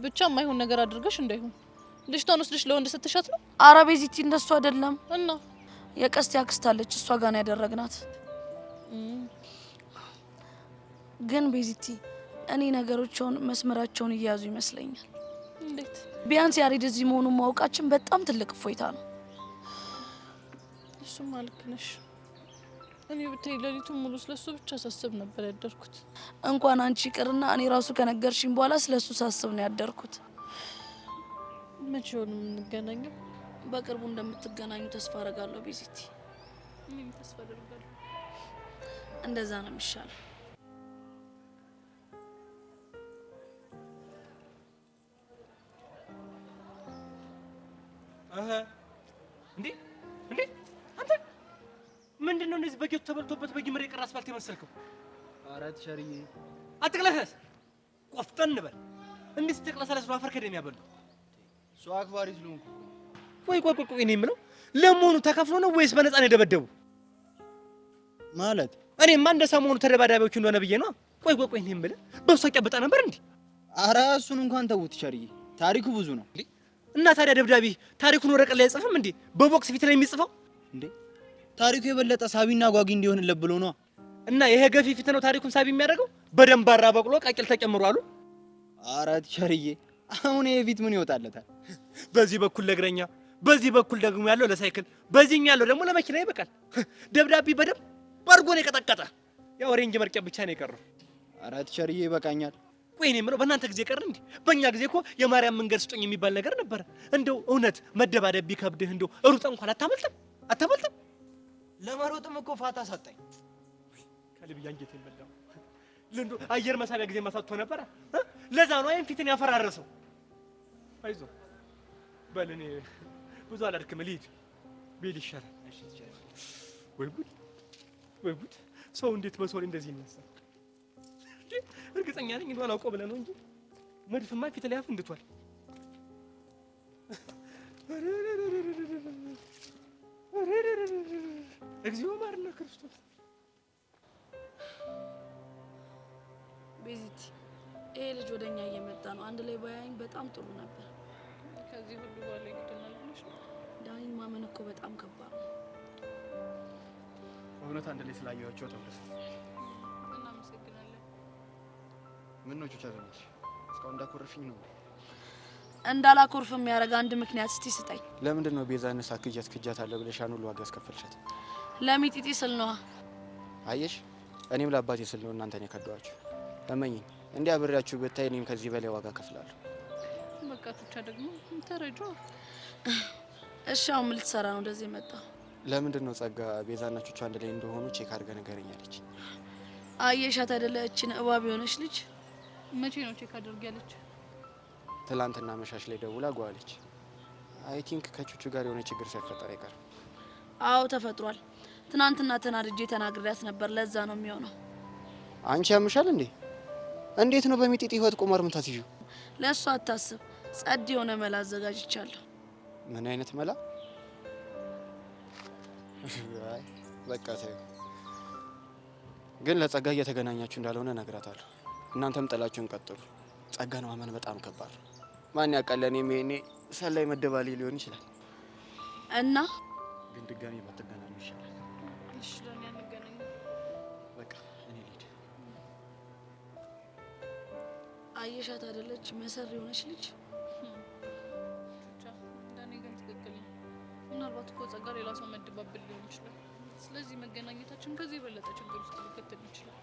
ብቻ የማይሆን ነገር አድርገሽ እንዳይሆን ልጅቷን ወስደሽ ለወንድ ስትሻት ነው? አረ ቤዚቲ እንደሱ አይደለም። እና የቀስቴ አክስት አለች፣ እሷ ጋር ነው ያደረግናት። ግን ቤዚቲ እኔ ነገሮችን መስመራቸውን እየያዙ ይመስለኛል። እንዴት? ቢያንስ ያሬድ እዚህ መሆኑን ማወቃችን በጣም ትልቅ እፎይታ ነው። እሱማ ልክ ነሽ። እኔ ብታይ ሌሊቱን ሙሉ ስለሱ ብቻ ሳስብ ነበር ያደርኩት። እንኳን አንቺ ይቅርና እኔ ራሱ ከነገርሽኝ በኋላ ስለሱ ሳስብ ነው ያደርኩት። መቼ ሆነ የምንገናኘው? በቅርቡ እንደምትገናኙ ተስፋ አደርጋለሁ ቤዚቲ። እኔም ተስፋ አደርጋለሁ። እንደዛ ነው የሚሻለው። እንዴ አንተ ምንድነው እንደዚህ በጌቱ ተበልቶበት በጅምር የቀረ አስፋልት የመሰልከው? ኧረ ቲቸርዬ አትቅለሰስ፣ ቆፍጠን በል። እንዴት ስትቅለሰለስ ነው አፈር ከደም ያበሉ? ሰው አክባሪ ስለሆንኩ። ቆይ እኔ የምለው ለመሆኑ ተከፍሎ ነው ወይስ በነፃ ነው የደበደቡ? ማለት እኔማ እንደ ሰሞኑ ተደባዳቢዎች እንደሆነ ብዬ ነው። ቆይ እኔ የምለው በሷ ቀበጣ ነበር እንዴ? ኧረ እሱን እንኳን ተውት ቲቸርዬ፣ ታሪኩ ብዙ ነው። እና ታዲያ ደብዳቤ ታሪኩን ወረቀት ላይ አይጽፍም እንዴ? በቦክስ ፊት ላይ የሚጽፈው እንዴ? ታሪኩ የበለጠ ሳቢና ጓጊ እንዲሆንለት ብሎ ነው። እና ይሄ ገፊ ፊት ነው ታሪኩን ሳቢ የሚያደርገው? በደንባራ በቅሎ ቃቂል ተጨምሮ አሉ። ኧረ ቲቸርዬ አሁን ይሄ ፊት ምን ይወጣለታል? በዚህ በኩል ለእግረኛ፣ በዚህ በኩል ደግሞ ያለው ለሳይክል፣ በዚህኛ ያለው ደግሞ ለመኪና ይበቃል። ደብዳቤ በደንብ አድርጎ ነው የቀጠቀጠ። ያው ሬንጅ መርቂያ ብቻ ነው የቀረው። ኧረ ቲቸርዬ ይበቃኛል። ቆይ እኔ የምለው በእናንተ ጊዜ ቀረ እንዴ? በእኛ ጊዜ እኮ የማርያም መንገድ ስጦኝ የሚባል ነገር ነበረ። እንደው እውነት መደባደብ ቢከብድህ እንደው ሩጠህ እንኳን አታመልጥም? ለመሮጥም እኮ ፋታ ሰጠኝ። ከልብ አንጀት የበላው ለንዶ አየር መሳቢያ ጊዜ ማሳጥቶ ነበረ። ለዛ ነው አይን ፊትን ያፈራረሰው። አይዞህ በል እኔ ብዙ አላድክም፣ ልሂድ ቤል ይሻላል። እሺ ይቻላል። ወይ ጉድ! ሰው እንዴት በሰው ላይ እንደዚህ ይነሳል? እርግጠኛ ነኝ እንደው አላውቀው ብለህ ነው እንጂ መድፍማ ፊት ላይ አፍንድቷል። እግዚኦ ማርና ክርስቶስ። ቤዚቲ ይሄ ልጅ ወደኛ እየመጣ ነው። አንድ ላይ ባያይን በጣም ጥሩ ነበር። ከዚህ ሁሉ በኋላ ይገደናል ብለሽ ነው? ዳኒን ማመን እኮ በጣም ከባድ ነው። እውነት አንድ ላይ ስላየኋቸው ተብለሽ እናመሰግናለን። ምን ነው ቹቻ ዘመች እስካሁን እንዳኮረፍኝ ነው? እንዳላኮርፍ የሚያደርግ አንድ ምክንያት እስቲ ስጠኝ። ለምንድን ነው ቤዛንስ ክጃት አለ ብለሽ ያን ሁሉ ዋጋ ያስከፈልሻት? ለሚጢጢ ስል ነዋ። አየሽ፣ እኔም ለአባቴ ስል ነው እናንተን የከዳኋችሁ። እመኚኝ፣ እንዲህ አብሬያችሁ ብታይ እኔም ከዚህ በላይ ዋጋ ከፍላለሁ። በቃ ቹቻ ደግሞ ተረጇ። እሺ አሁን ምን ልትሰራ ነው እንደዚህ መጣ? ለምንድን ነው ጸጋ ቤዛና ቹቻ አንድ ላይ እንደሆኑ ቼክ አድርገህ ንገረኝ አለች። አየሻት አይደለ እቺን እባብ የሆነች ልጅ? መቼ ነው ቼክ አድርጊያለች? ትላንትና መሻሽ ላይ ደውላ ጓለች። አይ ቲንክ ከቹቹ ጋር የሆነ ችግር ሳይፈጠር አይቀርም። አዎ ተፈጥሯል። ትናንትና ተናድጄ ተናግሬያት ነበር። ለዛ ነው የሚሆነው። አንቺ ያምሻል እንዴ? እንዴት ነው በሚጢጢ ህይወት ቁማር የምታስይው? ለእሱ አታስብ፣ ጸድ የሆነ መላ አዘጋጅቻለሁ። ምን አይነት መላ? አይ በቃ ተይው። ግን ለጸጋ እየተገናኛችሁ እንዳልሆነ እነግራታለሁ። እናንተም ጥላችሁን ቀጥሉ። ጸጋን ማመን በጣም ከባድ ነው። ማን ያውቃል? እኔም ይሄኔ ሰላይ መደባሌ ሊሆን ይችላል። እና ግን ድጋሚ ባትገናኙ ይሻላል። እሺ ለኔ አንገናኝ። በቃ እኔ ልሂድ። አየሻት አይደለች መሰሪ የሆነች ልጅ? ቹቻ እንደኔ ግን ትክክል ነው። ምናልባት እኮ ጸጋ ሌላ ሰው መደባበል ሊሆን ይችላል። ስለዚህ መገናኘታችን ከዚህ የበለጠ ችግር ውስጥ ሊከተል ይችላል።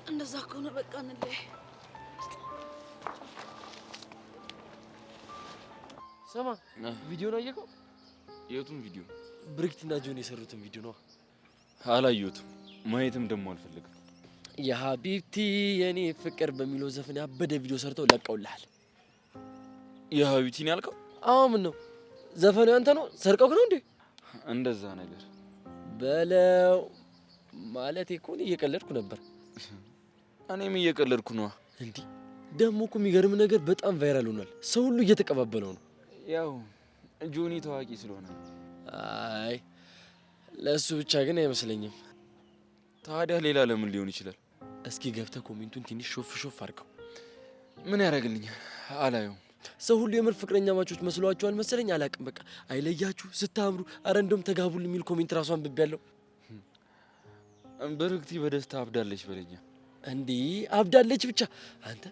እንደዛ ከሆነ በቃ እንለያይ። ሰማ ቪዲዮ ነው አየከው? የቱን ቪዲዮ? ብሪክትና ጆን የሰሩትን ቪዲዮ ነው። አላየሁትም፣ ማየትም ደግሞ አልፈልግም። የሀቢብቲ የኔ ፍቅር በሚለው ዘፈን ያበደ ቪዲዮ ሰርተው ለቀውልሃል። የሀቢብቲን ያልከው? አዎ ምን ነው ዘፈኑ ያንተ ነው? ሰርቀው ነው እንዴ? እንደዛ ነገር በለው ማለት እኮ ነው። እየቀለድኩ ነበር። እኔም እየቀለድኩ ነው። እንዴ ደግሞ እኮ የሚገርም ነገር በጣም ቫይራል ሆኗል። ሰው ሁሉ እየተቀባበለው ነው። ያው ጆኒ ታዋቂ ስለሆነ። አይ ለሱ ብቻ ግን አይመስለኝም። ታዲያ ሌላ ለምን ሊሆን ይችላል? እስኪ ገብተህ ኮሜንቱን ትንሽ ሾፍ ሾፍ አድርገው። ምን ያደርግልኛል? አላየውም። ሰው ሁሉ የምር ፍቅረኛ ማቾች መስሏቸዋል መሰለኝ። አላቅም። በቃ አይለያችሁ፣ ስታምሩ፣ አረ እንደውም ተጋቡል የሚል ኮሜንት ራሱ አንብቤያለሁ። ብርክቲ በደስታ አብዳለች በለኛ። እንዴ አብዳለች ብቻ አንተ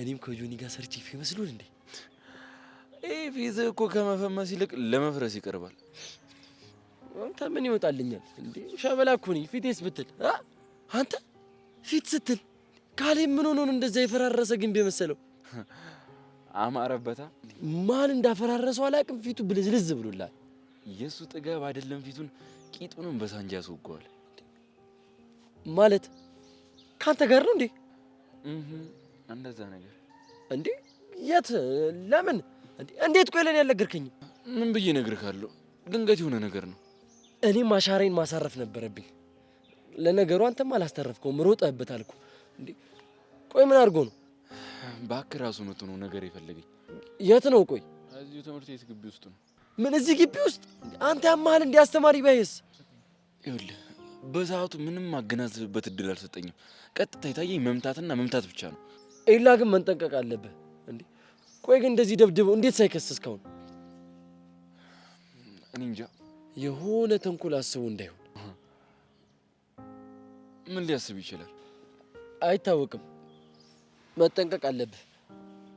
እኔም ከጆኒ ጋር ሰርቼ ፌመስ ልሆን እንዴ? ፊት እኮ ከመፈመስ ይልቅ ለመፍረስ ይቀርባል። አንተ ምን ይወጣልኛል እንዴ? ሸበላ እኮ ነኝ። ፊቴስ ብትል አንተ ፊት ስትል ካሌ ምን ሆኖ ነው እንደዛ የፈራረሰ ግንብ የመሰለው? አማረበታ። ማን እንዳፈራረሰው አላቅም። ፊቱ ብልዝልዝ ብሎላል። የሱ ጥጋብ አይደለም ፊቱን ቂጡንም በሳንጃ ያስወገዋል። ማለት ካንተ ጋር ነው እንዴ? እንደዛ ነገር እንዴ? የት? ለምን? እንዴት? ቆይ ለኔ ያልነገርከኝም? ምን ብዬ እነግርሃለሁ? ድንገት የሆነ ነገር ነው። እኔም ማሻሬን ማሳረፍ ነበረብኝ። ለነገሩ አንተም አላስተረፍከውም፣ ሮጠህበታል እኮ። እንዴ ቆይ ምን አድርጎ ነው? እባክህ ራሱ መጥቶ ነው ነገር የፈለገኝ። የት ነው? ቆይ እዚሁ ትምህርት ቤት ግቢ ውስጥ ነው። ምን እዚህ ግቢ ውስጥ? አንተ ያማሃል እንዴ? አስተማሪ ባይስ? ይኸውልህ በሰዓቱ ምንም ማገናዘብበት እድል አልሰጠኝም። ቀጥታ የታየኝ መምታትና መምታት ብቻ ነው። ኤላ ግን መንጠንቀቅ አለብህ እንዴ። ቆይ ግን እንደዚህ ደብድበው እንዴት ሳይከስ እስካሁን? እኔ እንጃ። የሆነ ተንኮል አስቦ እንዳይሆን። ምን ሊያስብ ይችላል? አይታወቅም። መጠንቀቅ አለብህ።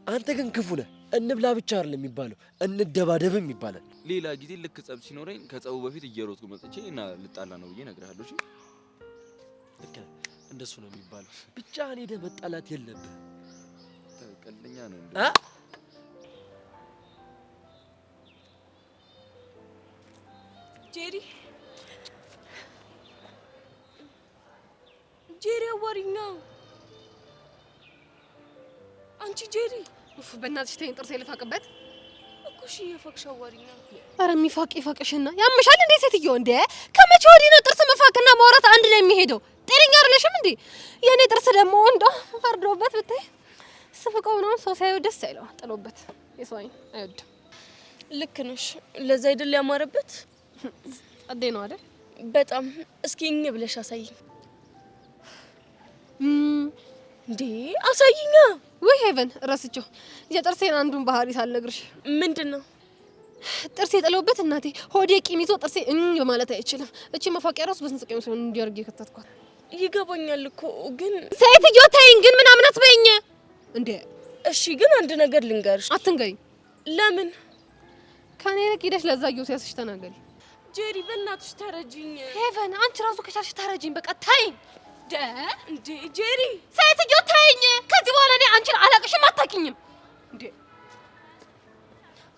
አንተ ግን ክፉ ነህ። እንብላ ብቻ አይደለም የሚባለው፣ እንደባደብም ይባላል። ሌላ ጊዜ ልክ ጸብ ሲኖረኝ ከጸቡ በፊት እየሮጥኩ መጥቼ እና ልጣላ ነው ብዬ እነግርሃለሁ። እሺ ልክ ነህ። እንደሱ ነው የሚባለው። ብቻ እኔ ሄደህ መጣላት የለብህ። ቀልደኛ ነው እንዴ? ጄሪ ጄሪ አዋሪኛ አንቺ ጄሪ ኡፍ በእናትሽ ተይኝ። ጥርሴ ልፋቅበት እኮ እሺ የፋቅሽ አዋሪኛ። ኧረ የሚፋቅ ይፋቅሽና ያምሻል እንዴ ሴትዮ? እንዴ ከመቼ ወዲህ ነው ጥርስ መፋቅና ማውራት አንድ ላይ የሚሄደው? ጤነኛ አይደለሽም እንዴ? የኔ ጥርስ ደግሞ እንደው ፈርዶበት ብታይ ስፍቀው ነው ሰው ሳይው ደስ አይለው። ጥሎበት የሰው አይን አይወድም። ልክ ነሽ። ለዛ አይደል ያማረበት? ጸዴ ነው አይደል? በጣም እስኪ እኝ ብለሽ አሳይኝ። እንዴ አሳይኛ። ወይ ሄቨን ረስቸው የጥርሴን አንዱን ባህሪ ሳልነግርሽ። ምንድነው? ጥርሴ ጥለውበት እናቴ ሆዴ ቂም ይዞ ጥርሴ በማለት አይችልም። እቺ መፋቂያ ራሱ በስንት ቀን ሲሆን እንዲያርግ የከተትኳት። ይገባኛል እኮ ግን ሴትዮ ተይኝ ግን ምናምን አትበይኝ እንዴ። እሺ ግን አንድ ነገር ልንገርሽ። አትንገሪኝ። ለምን? ከኔ ልክ ሄደሽ ለዛየው ሲያስሽ ተናገሪ። ጄሪ በእናትሽ ተረጂኝ። ሄቨን አንቺ ራሱ ከቻልሽ ተረጂኝ። በቃ ተይኝ እንዴ ጄሪ ሴትዮ ተይኝ። ከዚህ በኋላ እኔ አንቺን አላቅሽም አታውቂኝም እንዴ።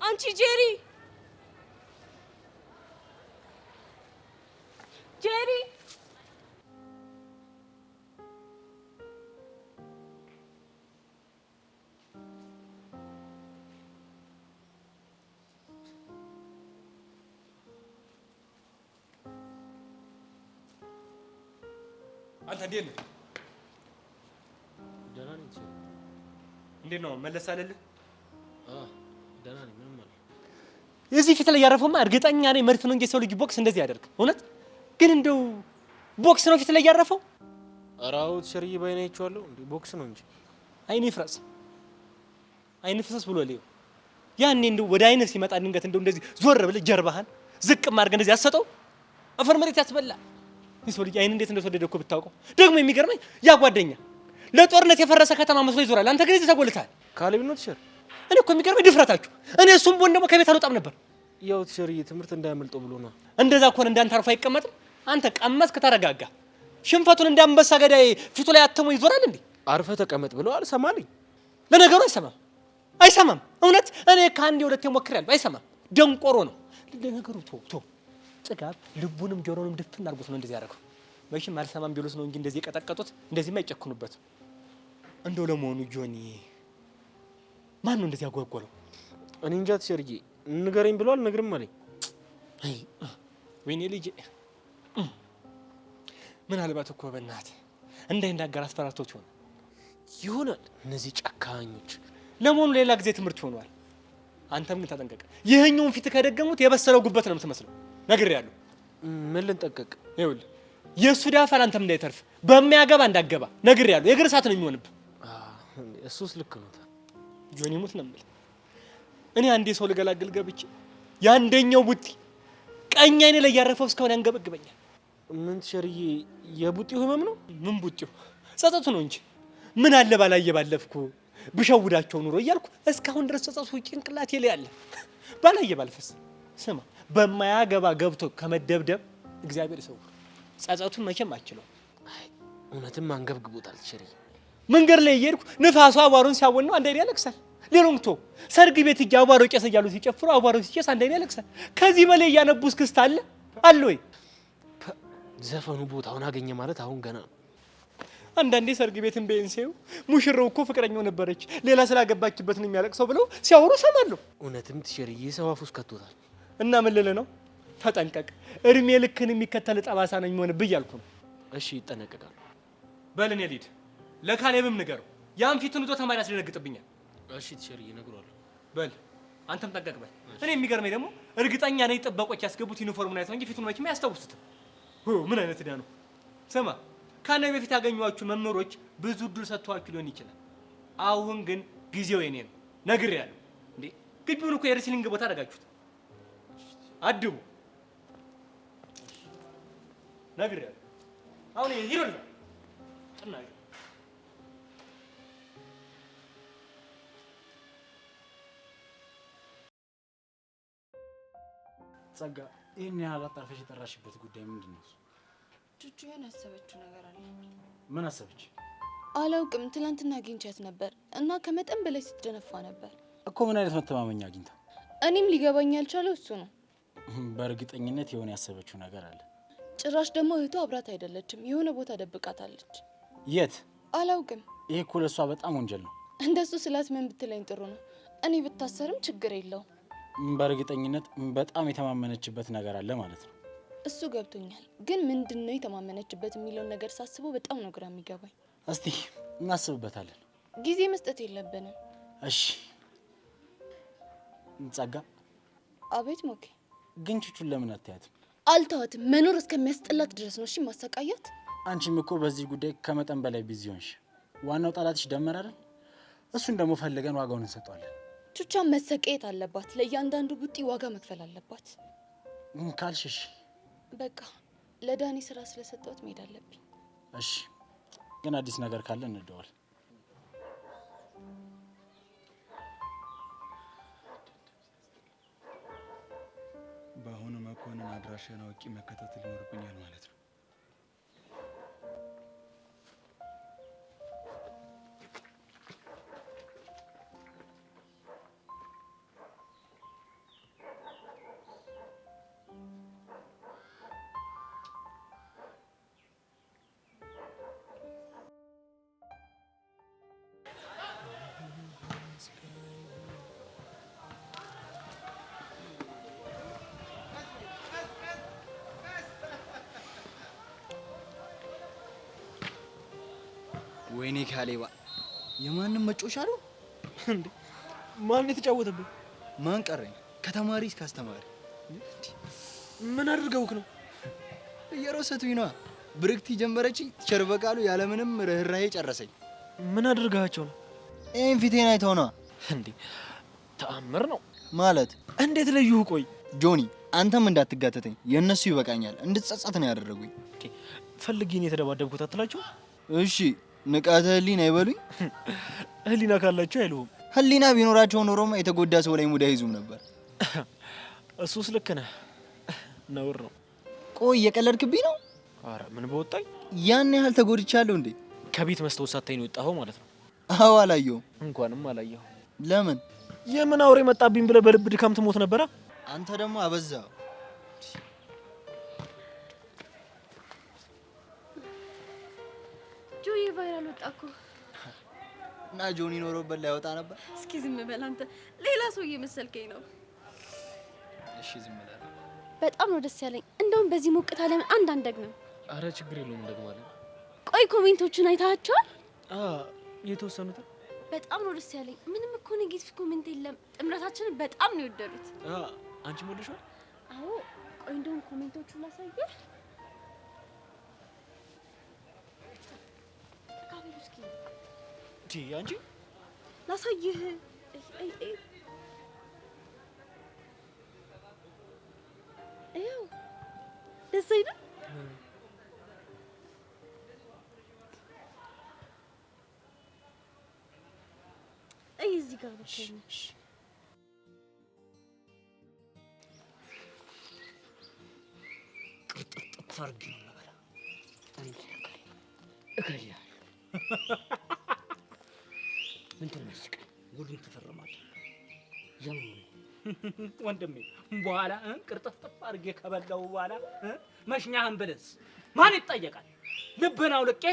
አንቺ ጄሪ ጄሪ አንተ እንዴት ነህ? ደህና ነኝ። እንዴት ነው መለስ አለልህ? ደህና ነኝ። ምንም አለ የዚህ ፊት ላይ ያረፈውማ እርግጠኛ ነኝ መድፍ ነው እንጂ ሰው ልጅ ቦክስ እንደዚህ ያደርግ። እውነት ግን እንደው ቦክስ ነው ፊት ላይ ያረፈው? ኧረ አዎ ቲቸርዬ ባይኔ አይቼዋለሁ። እንዴ ቦክስ ነው እንጂ አይኔ ፍረስ አይኔ ፍሰስ ብሎ ልየው። ያኔ እንደው ወደ አይነ ሲመጣ ድንገት እንደው እንደዚህ ዞር ብለህ ጀርባህን ዝቅ ማድረግ እንደዚህ ያሰጠው አፈር መሬት ያስበላ። ይህ ልጅ አይን እንዴት እንደተወደደ እኮ ብታውቀው። ደግሞ የሚገርመኝ ያ ጓደኛ ለጦርነት የፈረሰ ከተማ መስሎ ይዞራል። አንተ ግን እዚህ ተጎልተሃል። ካሌብ ነው ቲቸር። እኔ እኮ የሚገርመኝ ድፍረታችሁ። እኔ እሱም ቦን ደግሞ ከቤት አልወጣም ነበር። ያው ቲቸርዬ ትምህርት እንዳያመልጠው ብሎ ነው። እንደዛ ከሆነ እንዳንተ አርፎ አይቀመጥም። አንተ ቀመስክ ተረጋጋ። ሽንፈቱን እንዳንበሳ ገዳይ ፊቱ ላይ አተሞ ይዞራል እንዴ። አርፈ ተቀመጥ ብለው አልሰማልኝ። ለነገሩ አይሰማም። እውነት እኔ ከአንዴ ሁለቴ ሞክሬያለሁ። አይሰማም። ደንቆሮ ነው። ለነገሩ ቶ ጥጋብ ልቡንም ጆሮንም ድፍን አድርጎት ነው እንደዚህ ያደረገው። መቼም አልሰማም ቢሉት ነው እንጂ እንደዚህ የቀጠቀጡት እንደዚህማ አይጨክኑበትም። እንደው ለመሆኑ ጆኒ ማን ነው እንደዚህ ያጓጓለው? እኔ እንጃ ቲቸርዬ። ንገረኝ ብሏል። ነግርም አለኝ። ወይኔ ልጅ ምናልባት እኮ በእናትህ እንዳይናገር አስፈራርቶት ይሆናል። እነዚህ ጨካኞች። ለመሆኑ ሌላ ጊዜ ትምህርት ይሆናል። አንተም ግን ተጠንቀቅ። ይሄኛውን ፊት ከደገሙት የበሰለው ጉበት ነው የምትመስለው። ነግሬሃለሁ። ምን ልንጠቀቅ? ይኸውልህ የእሱ ዳፋን አንተም እንዳይተርፍ በሚያገባ እንዳገባ ነግሬሃለሁ። የእግር እሳት ነው የሚሆንብህ። እሱስ ልክ ነው። ጆኒ ሙት ነው የምልህ። እኔ አንዴ ሰው ልገላግል ገብቼ የአንደኛው ቡጢ ቀኝ አይኔ ላይ ያረፈው እስካሁን ያንገበግበኛል። ምን ቲቸርዬ የቡጢው ህመም ነው? ምን ቡጢው ጸጸቱ ነው እንጂ ምን አለ ባላየ ባለፍኩ ብሸውዳቸው ኑሮ እያልኩ እስካሁን ድረስ ጸጸቱ ጭንቅላቴ ላይ አለ። ባላየ ባልፈስ ስማ፣ በማያገባ ገብቶ ከመደብደብ እግዚአብሔር ይሰውር። ጸጸቱን መቼም አችለው። እውነትም አንገብግቦታል ቲቸርዬ። መንገድ ላይ እየሄድኩ ንፋሱ አቧሩን ሲያወን ነው አንድ አይኔ ያለቅሳል። ሌላውም ቶ ሰርግ ቤት እጅ አቧሮ ቄስ እያሉ ሲጨፍሩ አቧሮ ሲጨስ አንድ አይኔ ያለቅሳል። ከዚህ በላይ እያነቡ እስክስታ አለ ወይ? ዘፈኑ ቦታውን አገኘ ማለት አሁን ገና ነው። አንዳንዴ ሰርግ ቤትን በእንሴው ሙሽራው እኮ ፍቅረኛው ነበረች ሌላ ስላገባችበት ነው የሚያለቅሰው ብለው ሲያወሩ ሰማለሁ። እውነትም ቲቸርዬ ሰው አፍ ውስጥ ከቶታል። እና ምን ልልህ ነው? ተጠንቀቅ። እድሜ ልክን የሚከተል ጠባሳ ነው የሚሆንብህ እያልኩ ነው። እሺ ይጠነቀቃሉ። በል እኔ ልሂድ። ለካሌብም ንገረው። ያን ፊቱን ይዞ ተማሪ ያስደነግጥብኛል። እሺ ቲቸርዬ እነግረዋለሁ። በል አንተም ጠንቀቅ በል። እኔ የሚገርመኝ ደግሞ እርግጠኛ ነኝ ጥበቆች ያስገቡት ዩኒፎርሙን አይተው እንጂ ፊቱን መቼም አያስታውሱትም። ምን አይነት ዕዳ ነው? ስማ ከኔ በፊት ያገኟችሁ መምህሮች ብዙ እድል ሰጥተዋችሁ ሊሆን ይችላል። አሁን ግን ጊዜው የኔ ነው። ነግሬያለሁ። እንዴ ግቢውን እኮ የሬስሊንግ ቦታ አደረጋችሁት። አድቡ። ነግሬያለሁ። አሁን ይሮል ጥናይ ጸጋ፣ ይህን ያህል አጣርፈሽ የጠራሽበት ጉዳይ ምንድን ነው? ቹቹ የሆነ ያሰበችው ነገር አለ። ምን አሰበች? አላውቅም። ትላንትና አግኝቻት ነበር እና ከመጠን በላይ ስትደነፋ ነበር እኮ። ምን አይነት መተማመኛ አግኝታ? እኔም ሊገባኝ ያልቻለው እሱ ነው። በእርግጠኝነት የሆነ ያሰበችው ነገር አለ። ጭራሽ ደግሞ እህቷ አብራት አይደለችም። የሆነ ቦታ ደብቃታለች። የት? አላውቅም። ይሄ እኮ ለእሷ በጣም ወንጀል ነው። እንደሱ ስላት ምን ብትለኝ ጥሩ ነው? እኔ ብታሰርም ችግር የለውም። በእርግጠኝነት በጣም የተማመነችበት ነገር አለ ማለት ነው። እሱ ገብቶኛል፣ ግን ምንድነው የተማመነችበት የሚለውን ነገር ሳስበው በጣም ነው ግራ የሚገባኝ። እስቲ እናስብበታለን። ጊዜ መስጠት የለብንም። እሺ ጸጋ። አቤት ሞኬ። ግን ቹቹን ለምን አትያትም? አልተዋትም። መኖር እስከሚያስጠላት ድረስ ነው። እሺ ማሰቃያት። አንቺም እኮ በዚህ ጉዳይ ከመጠን በላይ ቢዚ ሆንሽ። ዋናው ጠላትሽ ደመር አይደል? እሱን ደግሞ ፈልገን ዋጋውን እንሰጠዋለን። ቹቻ መሰቀየት አለባት። ለእያንዳንዱ ቡጢ ዋጋ መክፈል አለባት ካልሽሽ። በቃ ለዳኒ ስራ ስለሰጠሁት መሄድ አለብኝ። እሺ፣ ግን አዲስ ነገር ካለ እንደዋል። በአሁኑ መኮንን አድራሻን አውቄ መከታተል ይኖርብኛል ማለት ነው። ወይኔ ካሌባ የማንም መጮሻ ነው እንዴ? ማን የተጫወተብህ? ማን ቀረኝ? ከተማሪ እስከ አስተማሪ። ምን አድርገውክ ነው? እየሮሰቱኝ ነዋ። ብርክቲ ጀመረችኝ፣ ቲቸር በቃሉ ያለምንም ርህራሄ ጨረሰኝ። ምን አድርጋቸው ነው? ይሄን ፊቴን አይተው ነዋ። እንዴ ተአምር ነው ማለት። እንዴት ለዩህ? ቆይ ጆኒ፣ አንተም እንዳትጋተተኝ፣ የእነሱ ይበቃኛል። እንድትጸጸት ነው ያደረጉኝ። ፈልጌ ነው የተደባደብኩት አትላቸው? እሺ ንቃተ ህሊና አይበሉኝ። ህሊና ካላቸው አይሉም። ህሊና ቢኖራቸው ኖሮማ የተጎዳ ሰው ላይ ሙድ አይዙም ነበር። እሱስ ልክ ነህ፣ ነውር ነው። ቆይ እየቀለድክብኝ ነው? አረ ምን በወጣኝ። ያን ያህል ተጎድቻለሁ እንዴ? ከቤት መስታወት ሳታይ ነው የወጣኸው ማለት ነው? አዎ አላየሁም። እንኳንም አላየሁ። ለምን? የምን አውሬ መጣብኝ ብለህ በልብ ድካም ትሞት ነበረ። አንተ ደግሞ አበዛው። ጆዬ ቫይራል ወጣ እኮ እና ጆኒ ኖሮበት ላይ ወጣ ነበር። እስኪ ዝም በል አንተ፣ ሌላ ሰው እየመሰልከኝ ነው። እሺ ዝም በል። በጣም ነው ደስ ያለኝ። እንደውም በዚህ ሞቅታ ለምን አንድ አንደግም? አረ ችግር የለውም እንደግማለን። ቆይ ኮሜንቶቹን አይታቸዋል? የተወሰኑት በጣም ነው ደስ ያለኝ። ምንም እኮ ኔጌቲቭ ኮሜንት የለም። ጥምረታችንን በጣም ነው የወደዱት። አንቺ ሞልሻል? አዎ። ቆይ እንደውም ኮሜንቶቹን ላሳየህ። አንቺ ላሳየህ። ይኸው ደስ አይልም? እዚህ ጋር ብቻ ቅርጥፍ አድርጌ ነው የምበላ። እገላለሁ። ምን ትመስቀኝ? ጉዱን ትፈርማለህ። ወንድሜ በኋላ ቅርጥፍ አድርጌ ከበላው በኋላ መሽኛህን ብልስ ማን ይጠየቃል? ልብህን አውልቄ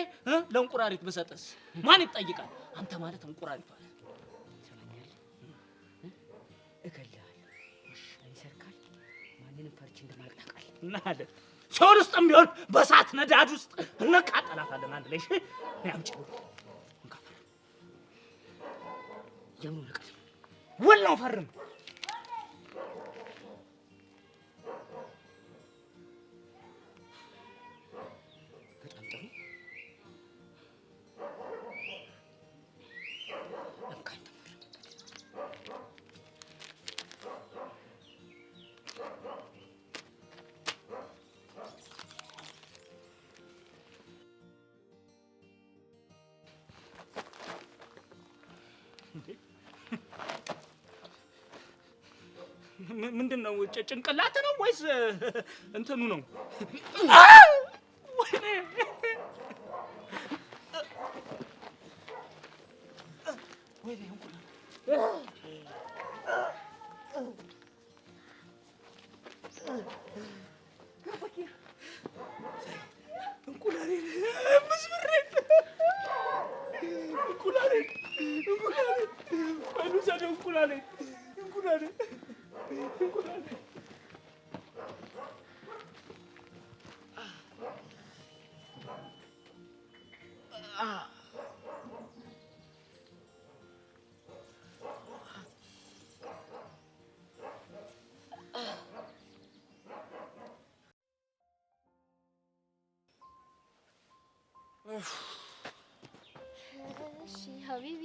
ለእንቁራሪት ብሰጥስ ማን ይጠይቃል? አንተ ማለት እንቁራሪት ማለት እገላለሁ። ይሰርካል። ማንንም ፈርቼ እንደማልቅ ታውቃለህ። እናያለን። ሲኦል ውስጥም ቢሆን በእሳት ነዳድ ውስጥ እንቃጠላታለን አንድ ላይ። ያምጪ የምን ወረቀት ነው? ውል ነው። ፈርም። በጣም ጥሩ። ምንድን ነው? ጭንቅላት ነው ወይስ እንትኑ ነው? ወይኔ ወይኔ እንቁላሌን ምስብሬን እንቁላሌን እንቁላሌን እንቁላሌን እሺ ሀቢቢ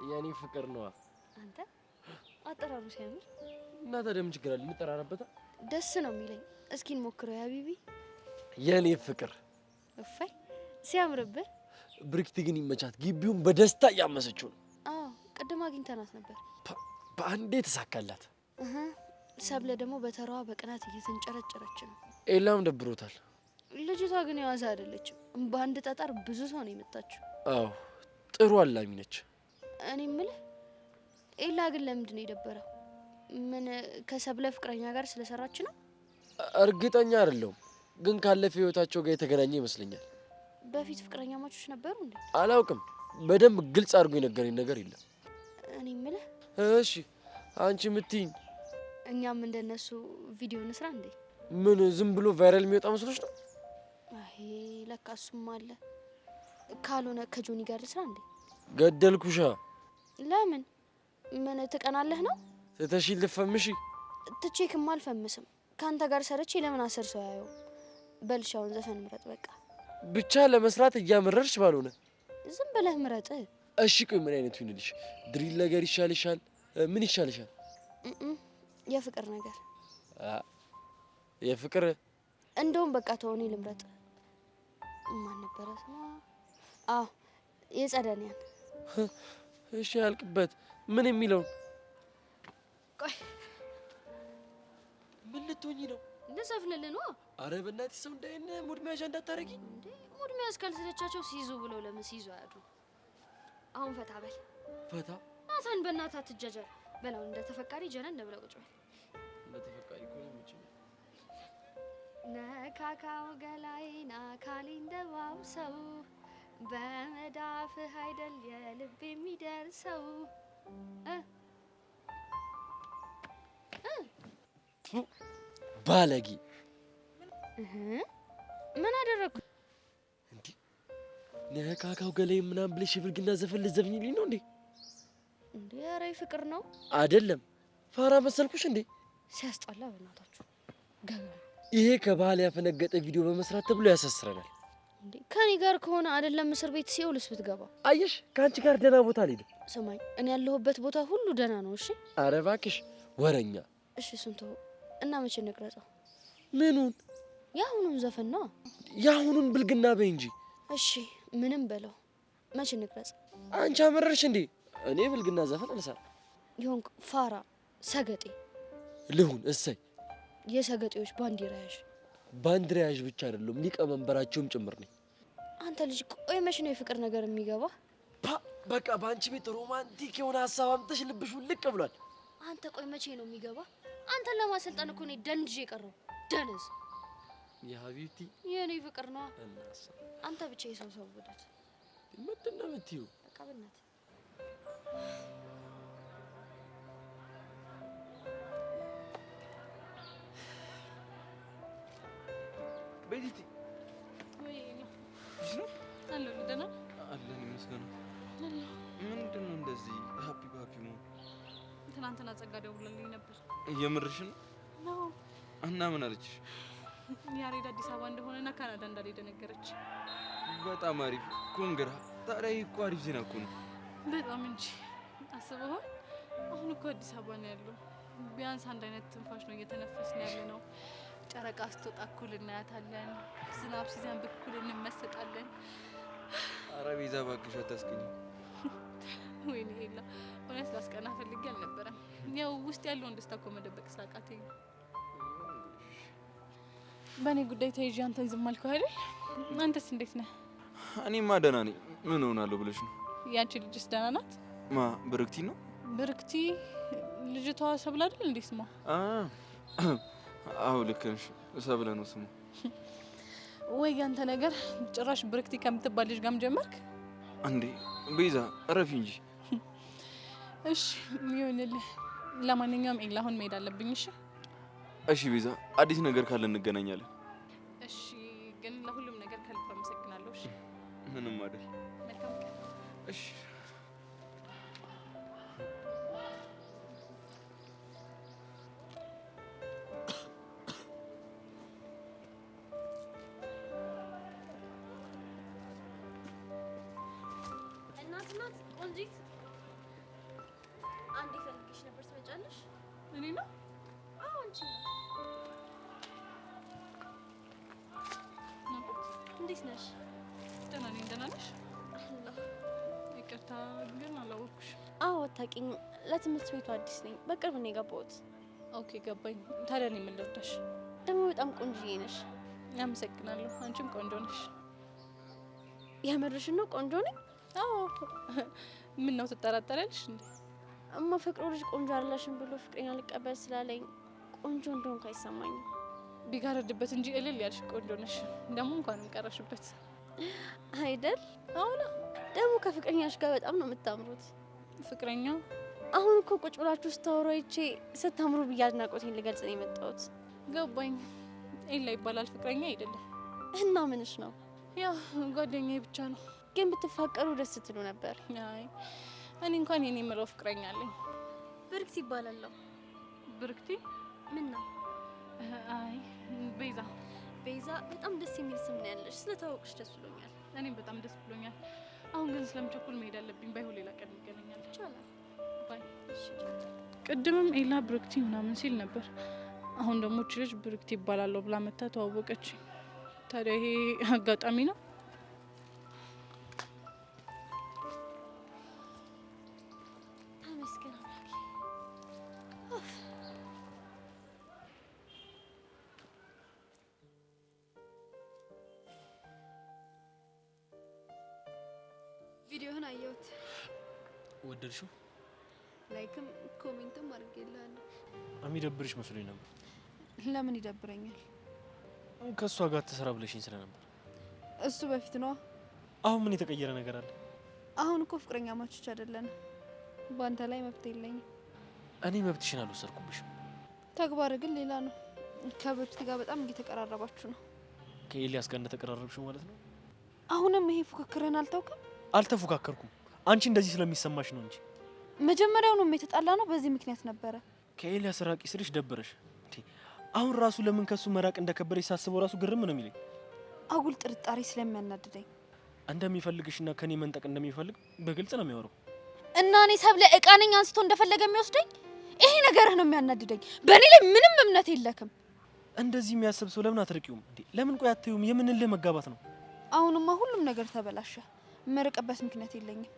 የኔ ፍቅር ነዋ። አንተ አጠራሩ ሲያምር እና ታዲያ ምን ችግር አለ? እንጠራራበታ። ደስ ነው የሚለኝ። እስኪ እንሞክረው ያ ቢቢ። የኔ ፍቅር እፋይ ሲያምርብህ። ብርክቲ ግን ይመቻት፣ ግቢውን በደስታ እያመሰችው ነው። አዎ ቅድም አግኝተናት ነበር። በአንዴ ተሳካላት። ሰብለ ደግሞ በተራዋ በቅናት እየተንጨረጨረች ነው። ኤላም ደብሮታል። ልጅቷ ግን የዋዛ አይደለችም። በአንድ ጠጠር ብዙ ሰው ነው የመታችው። አዎ ጥሩ አላሚ ነች። እኔ የምልህ ኤላ ግን ለምንድን ነው የደበረው? ምን ከሰብለ ፍቅረኛ ጋር ስለሰራች ነው? እርግጠኛ አይደለሁም፣ ግን ካለፈ ህይወታቸው ጋር የተገናኘ ይመስለኛል። በፊት ፍቅረኛ ማቾች ነበሩ እንዴ? አላውቅም። በደንብ ግልጽ አድርጎ የነገረኝ ነገር የለም። እኔ የምልህ እሺ አንቺ የምትይኝ እኛም እንደነሱ ቪዲዮ እንስራ እንዴ? ምን ዝም ብሎ ቫይራል የሚወጣ መስሎሽ ነው? አይ ለካ እሱም አለ። ካልሆነ ከጆኒ ጋር ልስራ እንዴ? ገደልኩሻ። ለምን? ምን ትቀናለህ ነው? ትተሽኝ ልፈምሺ? ትቼክም አልፈምስም። ከአንተ ጋር ሰርቼ ለምን አስር ሰው ያየው? በልሻውን ዘፈን ምረጥ በቃ። ብቻ ለመስራት እያመረርሽ ባልሆነ ዝም ብለህ ምረጥ። እሺ ቆይ ምን አይነቱ ይሁንልሽ? ድሪል ነገር ይሻልሻል? ምን ይሻልሻል? የፍቅር ነገር። የፍቅር እንደውም በቃ ተውኔ ልምረጥ። ማን ነበረ ስሟ? አዎ የጸደኒያን። እሺ ያልቅበት። ምን የሚለው? ቆይ ምን ልትሆኚ ነው? ልዘፍንልህ ነው። አረ በእናትሽ ሰው እንዳይነ ሙድ መያዣ እንዳታረጊ። እንዴ ሙድ መያዝ ካልሰለቻቸው ሲይዙ ብለው ለምን ሲይዙ አያድሩ? አሁን ፈታ በል። ፈታ ናታን በእናትህ አትጃጃል። በላው እንደ ተፈቃሪ ጀነን እንደብለው ቁጭ በል። እንደ ተፈቃሪ እኮ ነው የምችለው። ነካካው ገላይን አካሌ እንደባው ሰው በመዳፍህ አይደል የልብ የሚደርሰው። ባለጌ ምን አደረኩ እንዴ? ነካካው ገላይ ምናምን ብለሽ የብልግና ዘፈን ልትዘፍኝልኝ ነው እንዴ? እንዴ ኧረ ፍቅር ነው አይደለም። ፋራ መሰልኩሽ እንዴ? ሲያስጠላ በእናታችሁ ገበያ። ይሄ ከባህል ያፈነገጠ ቪዲዮ በመስራት ተብሎ ያሳስረናል። እንዴ ከኔ ጋር ከሆነ አይደለም እስር ቤት ሲውልስ ብትገባ። አየሽ ከአንቺ ጋር ደህና ቦታ አልሄድም። ስማኝ እኔ ያለሁበት ቦታ ሁሉ ደህና ነው። እሺ ኧረ እባክሽ ወረኛ። እሺ ስንቶ እና መቼ እንቅረጸው? ምኑን? የአሁኑን ዘፈን ነው። የአሁኑን ብልግና በይ እንጂ። እሺ ምንም በለው። መቼ እንቅረጽ? አንቺ አመረርሽ እንዴ? እኔ ብልግና ዘፈን አልሰራም። ይሁን ፋራ ሰገጤ ልሁን። እሰይ የሰገጤዎች ባንዲራ ያዥ። ባንዲራ ያዥ ብቻ አይደለም ሊቀመንበራቸውም ጭምር ነኝ። አንተ ልጅ ቆይ መቼ ነው የፍቅር ነገር የሚገባ? በቃ በአንቺ ቤት ሮማንቲክ የሆነ ሀሳብ አምጥተሽ ልብሽ ውልቅ ብሏል። አንተ ቆይ መቼ ነው የሚገባ? አንተን ለማሰልጠን እኮ ነው ደንጅ የቀረው ደነዝ። የሀቢብቲ የኔ ፍቅር ነው። አንተ ብቻ የሰው ሰው ውደድ። ምንድን ነው የምትይው? በቃ በእናትህ ቤቲቲ ወይ ነው አለ ደህና አለን ይመስገን። ምንድን ነው እንደዚህ ሃፒ ሃፒ ነው? ትናንትና ጸጋ ደውላልኝ ነበር። የምርሽን ነው? እና ምን አለችሽ? ያሬድ አዲስ አበባ እንደሆነና ካናዳ እንዳልሄደ ነገረች። በጣም አሪፍ ኮንግራ። ታዲያ እኮ አሪፍ ዜና እኮ ነው። በጣም እንጂ አስበኸዋል? አሁን እኮ አዲስ አበባ ነው ያለው። ቢያንስ አንድ አይነት ትንፋሽ ነው እየተነፈስን ያለ ነው። ጨረቃ ስትወጣ እኩል እናያታለን። ዝናብ ሲዘንብ እኩል እንመሰጣለን። ኧረ ቤዛ እባክሽ አታስቀኝ። ወይኔ የለ እውነት ላስቀና ፈልጌ አልነበረም። ያው ውስጥ ያለውን ደስታ እኮ መደበቅ ስላቃተኝ። በእኔ ጉዳይ ተይዤ አንተን ዝም አልከው አይደል? አንተስ እንዴት ነህ? እኔማ ደህና ነኝ። ምን እሆናለሁ ብለሽ ነው? ያንቺ ልጅስ ደህና ናት? ማ ብርክቲ ነው? ብርክቲ ልጅቷ ሰብለ አይደል እንዴ ስሟ? አዎ ልክ ነሽ፣ ሰብለ ነው ስሟ። ወይ ያንተ ነገር ጭራሽ ብርክቲ ከምትባል ልጅ ጋርም ጀመርክ እንዴ? ቤዛ እረፊ እንጂ። እሺ ይሁንልህ። ለማንኛውም ኤላ አሁን መሄድ አለብኝ። እሺ እሺ ቤዛ፣ አዲስ ነገር ካለ እንገናኛለን። እሺ ግን ለሁሉም ነገር ከልብ አመሰግናለሁ። እሺ ምንም አይደል። መልካም ቀን። እሺ እናት ቆንጂት እኔ ነው? አዎ አንቺ ነው። እንዴት ነሽ? ደህና ነኝ። ደህና ነሽ? ይቅርታ ግን አላወኩሽ። አዎ አታውቂኝም። ለትምህርት ቤቱ አዲስ ነኝ። በቅርብ ነው የገባሁት። ኦኬ ገባኝ። ታዲያ እኔ ምን ልርዳሽ? ደግሞ በጣም ቆንጆዬ ነሽ። አመሰግናለሁ። አንቺም ቆንጆ ነሽ። የምርሽን ነው? ቆንጆ ነኝ? አዎ። ምን ነው ትጠራጠሪያለሽ እንዴ? እማፈቅረው ልጅ ቆንጆ አይደለሽም ብሎ ፍቅረኛ ልቀበል ስላለኝ ቆንጆ እንደሆንኩ አይሰማኝም። ቢጋረድበት እንጂ እልል ያልሽ ቆንጆ ነሽ። ደግሞ እንኳንም ቀረሽበት አይደል? አሁን ደግሞ ከፍቅረኛሽ ጋር በጣም ነው የምታምሩት። ፍቅረኛ? አሁን እኮ ቁጭ ብላችሁ ስታወሩ አይቼ ስታምሩ ብዬ አድናቆቴን ልገልጽ ነው የመጣሁት። ገባኝ። ኤላ ይባላል። ፍቅረኛ አይደለም። እና ምንሽ ነው? ያው ጓደኛዬ ብቻ ነው። ግን ብትፋቀሩ ደስ ትሉ ነበር። አይ እኔ እንኳን የኔ የምለው ፍቅረኛ አለኝ። ብርክቲ ይባላለሁ። ብርክቲ? ምን ነው? አይ ቤዛ። ቤዛ በጣም ደስ የሚል ስም ነው ያለሽ። ስለታወቅሽ ደስ ብሎኛል። እኔም በጣም ደስ ብሎኛል። አሁን ግን ስለምቸኩል መሄድ አለብኝ። ባይሆን ሌላ ቀን እንገናኛለን። ይቻላል። ባይ። ቅድምም ኤላ ብርክቲ ምናምን ሲል ነበር። አሁን ደግሞ እቺ ልጅ ብርክቲ ይባላለሁ ብላ መታ ተዋወቀች። ታዲያ ይሄ አጋጣሚ ነው? ተመስገን አምላኬ። ቪዲዮህን አየሁት። ወደድሽው? ላይክም ኮሜንትም አድርጌልሃለሁ። የሚደብርሽ መስሎኝ ነበር። ለምን ይደብረኛል? ከእሷ ጋር ትሰራ ብለሽኝ ስለነበር። እሱ በፊት ነዋ። አሁን ምን የተቀየረ ነገር አለ? አሁን እኮ ፍቅረኛ ማቾች አይደለንም። በአንተ ላይ መብት የለኝም። እኔ መብትሽን አልወሰድኩብሽም። ተግባር ግን ሌላ ነው። ከብርክቲ ጋር በጣም እየተቀራረባችሁ ነው። ከኤልያስ ጋር እንደተቀራረብሽው ማለት ነው? አሁንም ይሄ ፉክክርን አልታውቅም። አልተፎካከርኩም። አንቺ እንደዚህ ስለሚሰማሽ ነው እንጂ መጀመሪያውንም የተጣላ ነው በዚህ ምክንያት ነበረ። ከኤልያስ ራቂ ስልሽ ደበረሽ። አሁን ራሱ ለምን ከሱ መራቅ እንደከበረሽ ሳስበው ራሱ ግርም ነው የሚለኝ። አጉል ጥርጣሬ ስለሚያናድደኝ። እንደሚፈልግሽና ከኔ መንጠቅ እንደሚፈልግ በግልጽ ነው የሚያወራው። እና እኔ ሰብለ እቃ ነኝ አንስቶ እንደፈለገ የሚወስደኝ? ይሄ ነገርህ ነው የሚያናድደኝ። በእኔ ላይ ምንም እምነት የለክም። እንደዚህ የሚያስብ ሰው ለምን አትርቂውም እንዴ? ለምን ቆይ አትይውም? የምንልህ መጋባት ነው። አሁንማ ሁሉም ነገር ተበላሸ። መርቀበት ምክንያት የለኝም።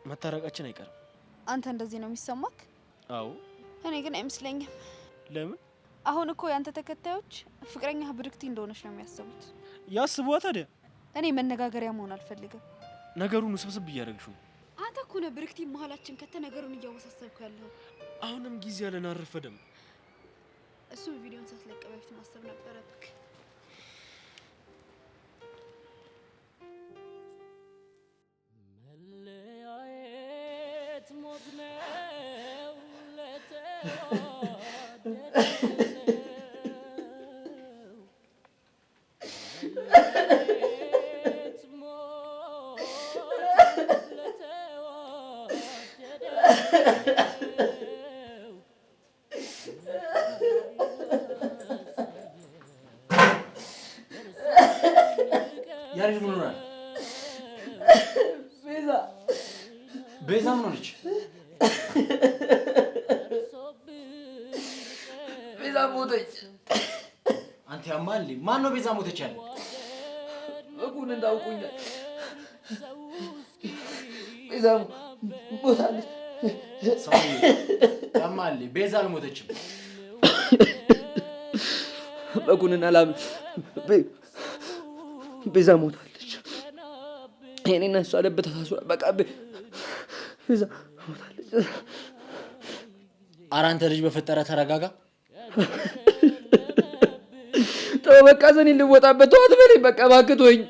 መታረቃችን አይቀርም። አንተ እንደዚህ ነው የሚሰማክ? አዎ። እኔ ግን አይመስለኝም። ለምን? አሁን እኮ ያንተ ተከታዮች ፍቅረኛ ብርክቲ እንደሆነች ነው የሚያስቡት። ያስቡዋ ታዲያ። እኔ መነጋገሪያ መሆን አልፈልግም። ነገሩን ውስብስብ እያደረግሽው። አንተ እኮ ነው ብርክቲ መሀላችን ከተ ነገሩን እያወሳሰብኩ ያለው። አሁንም ጊዜ ያለን አረፈደም። እሱ ቪዲዮን ሳትለቅ በፊት ማሰብ ነበረብክ። መለያየት ሞት ነው ለተዋደደ ያሬድ ምን ሆናል? ቤዛ ምን ሆነች? ቤዛ ሞተች። አንተ ያማል። ማን ነው ቤዛ ሞተች ያለ? እጉን እንዳውቁኛል። ቤዛ ሞታለች። ሰው ያማል። ቤዛ አልሞተችም። በጉንና ላም ቤዛ ሞታለች። እኔና እሷ ልብ ተሳስሯል። በቃ ቤዛ ሞታለች። ኧረ አንተ ልጅ በፈጠረ ተረጋጋ። ተው በቃ ዘኔ ልወጣበት ተዋት በለኝ። በቃ እባክህ ተወኝ።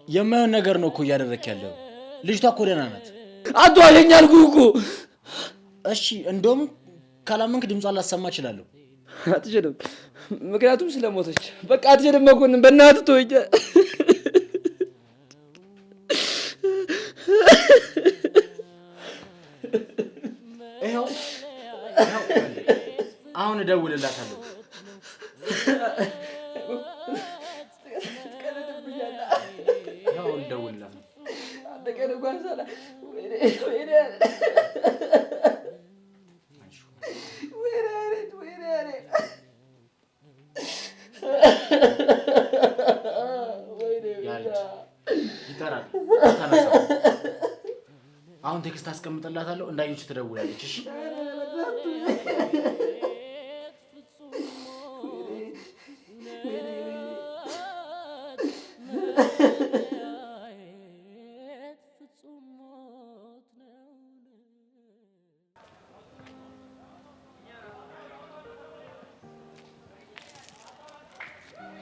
የማይሆን ነገር ነው እኮ እያደረክ ያለው። ልጅቷ እኮ ደህና ናት። አትዋሸኝ አልኩህ እኮ። እሺ እንደውም ካላመንክ ድምጿን ላሰማ እችላለሁ። አትችልም፣ ምክንያቱም ስለሞተች። በቃ አትችልም። መኮንን በእናትህ ተወኝ። ይኸው አሁን እደውልላታለሁ። ያው እደውልላታለሁ። ቴክስት አስቀምጥላታለሁ እንዳየች ትደውላለች። እሺ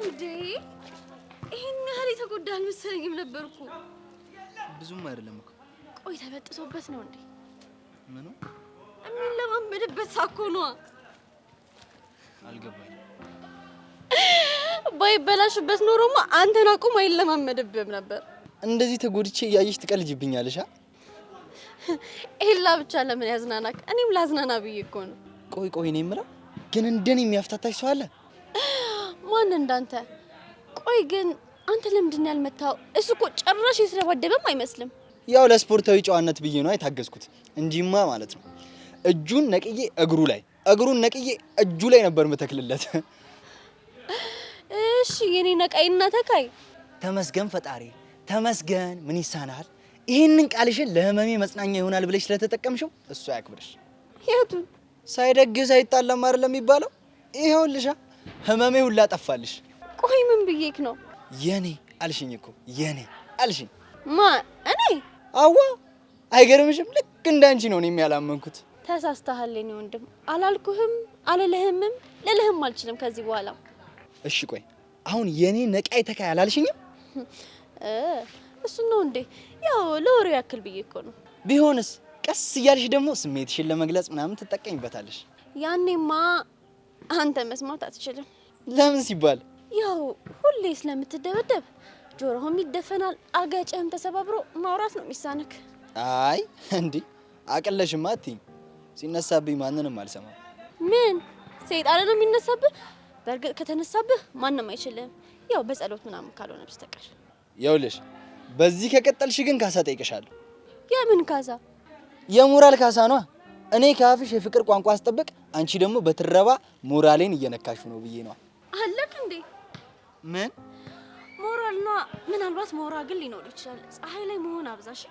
እንዴ ይሄን ያህል የተጎዳ አልመሰለኝም ነበርኩ። ብዙም አይደለም እኮ። ቆይ ተበጥሶበት ነው እንዴ? ምኑ? የሚለማመድበት ሳኮ ነዋ። አልገባኝም። ባይበላሽበት ኖሮማ አንተን አቁም አይለማመድብህም ነበር። እንደዚህ ተጎድቼ እያየሽ ትቀልጅብኛለሽ? ኤላ ብቻ ለምን ያዝናናክ? እኔም ላዝናና ብዬ እኮ ነው። ቆይ እኔ የምለው ግን እንደኔ የሚያፍታታሽ ሰው አለ? ማን እንዳንተ? ቆይ ግን አንተ ለምንድን ያልመታው? እሱ እኮ ጭራሽ የተደባደበም አይመስልም። ያው ለስፖርታዊ ጨዋነት ብዬ ነው የታገዝኩት እንጂማ ማለት ነው እጁን ነቅዬ እግሩ ላይ እግሩን ነቅዬ እጁ ላይ ነበር መተክልለት። እሺ የኔ ነቃይና ተካይ ተመስገን ፈጣሪ ተመስገን። ምን ይሳናል? ይሄንን ቃልሽን ለህመሜ መጽናኛ ይሆናል ብለሽ ስለተጠቀምሽው እሱ ያክብርሽ። የቱን? ሳይደግስ አይጣላም አይደለም የሚባለው? ይሄውልሻ ህመሜ ሁላ ጠፋልሽ። ቆይ ምን ብዬክ ነው? የኔ አልሽኝ እኮ የኔ አልሽኝ። ማ እኔ? አዋ አይገርምሽም? ልክ እንዳንቺ ነው እኔም ያላመንኩት። ተሳስተሃል የኔ ወንድም። አላልኩህም አልልህምም ልልህም አልችልም ከዚህ በኋላ። እሺ ቆይ አሁን የኔ ነቃይ ተካይ አላልሽኝም? እሱ ነው እንዴ? ያው ለወሬው ያክል ብዬ እኮ ነው። ቢሆንስ ቀስ እያልሽ ደግሞ ስሜትሽን ለመግለጽ ምናምን ትጠቀሚበታለሽ። ያኔማ አንተ መስማት አትችልም። ለምን ሲባል? ያው ሁሌ ስለምትደበደብ ጆሮህም ይደፈናል፣ አገጭህም ተሰባብሮ ማውራት ነው የሚሳነክ። አይ እንዴ አቀለሽማ አትይኝ። ሲነሳብኝ ማንንም አልሰማም። ምን ሰይጣን ነው የሚነሳብህ? በእርግጥ ከተነሳብህ ማንም አይችልም። ያው በጸሎት ምናምን ካልሆነ በስተቀር። ይኸውልሽ በዚህ ከቀጠልሽ ግን ካሳ ጠይቅሻለሁ። የምን ካሳ? የሞራል ካሳ ነው። እኔ ካፍሽ የፍቅር ቋንቋ አስጠብቅ፣ አንቺ ደግሞ በትረባ ሞራሌን እየነካሽ ነው ብዬ ነው። አለክ እንዴ? ምን ሞራል ነው? ምናልባት ሞራ ግን ሊኖር ይችላል። ፀሐይ ላይ መሆን አብዛሽ።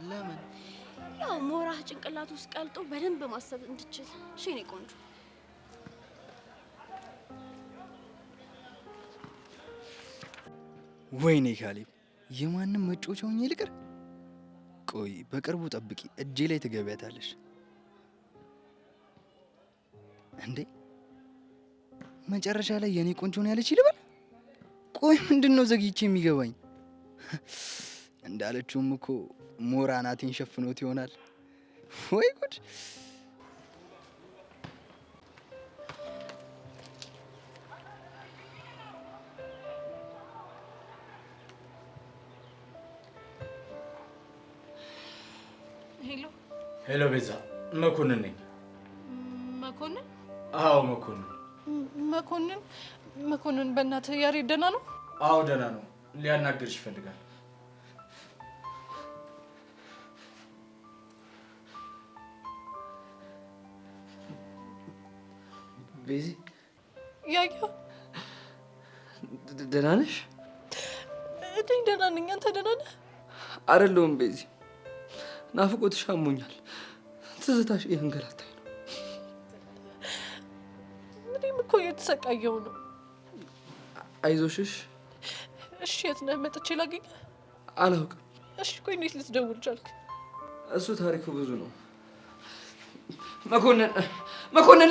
ለምን? ያው ሞራህ ጭንቅላት ውስጥ ቀልጦ በደንብ ማሰብ እንድችል። እሺ እኔ ቆንጆ። ወይኔ ካሌብ የማንም መጮቻ ሆኜ ልቅር? ቆይ በቅርቡ ጠብቂ፣ እጄ ላይ ትገቢያታለሽ። እንዴ መጨረሻ ላይ የኔ ቆንጆ ነው ያለች ይልበል? ቆይ ምንድነው ዘግይቼ የሚገባኝ? እንዳለችውም እኮ ሞራ ናቴን ሸፍኖት ይሆናል። ወይ ጉድ! ሄሎ ሄሎ፣ ቤዛ መኮንን ነኝ። መኮንን? አዎ መኮንን። መኮንን በእናትህ ያሬድ ደህና ነው? አዎ ደህና ነው። ሊያናግርሽ ይፈልጋል። ቤዚ ያያ ደህና ነሽ? እኔ ደህና ነኝ። አንተ ደህና ነህ? አይደለሁም ቤዚ፣ ናፍቆትሽ አሞኛል። ትዝታሽ እያንገላታኝ ነው። እኔም እኮ እየተሰቃየሁ ነው። አይዞሽሽ። እሺ የት ነህ? መጥቼ ላገኝህ? አላውቅም። እሺ ቆይ እንዴት ልትደውል ቻልክ? እሱ ታሪኩ ብዙ ነው። መኮንን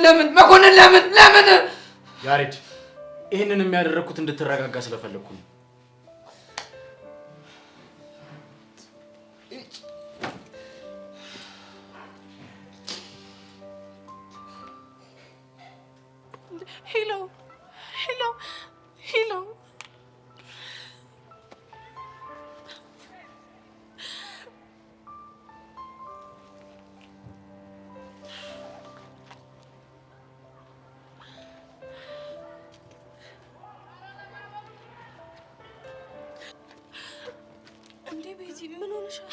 ለምን? ያሬድ ይህንን የሚያደርኩት እንድትረጋጋ ስለፈለግኩ ነው። ሄሎ እንዴ ቤዚ ምን ሆነሻል?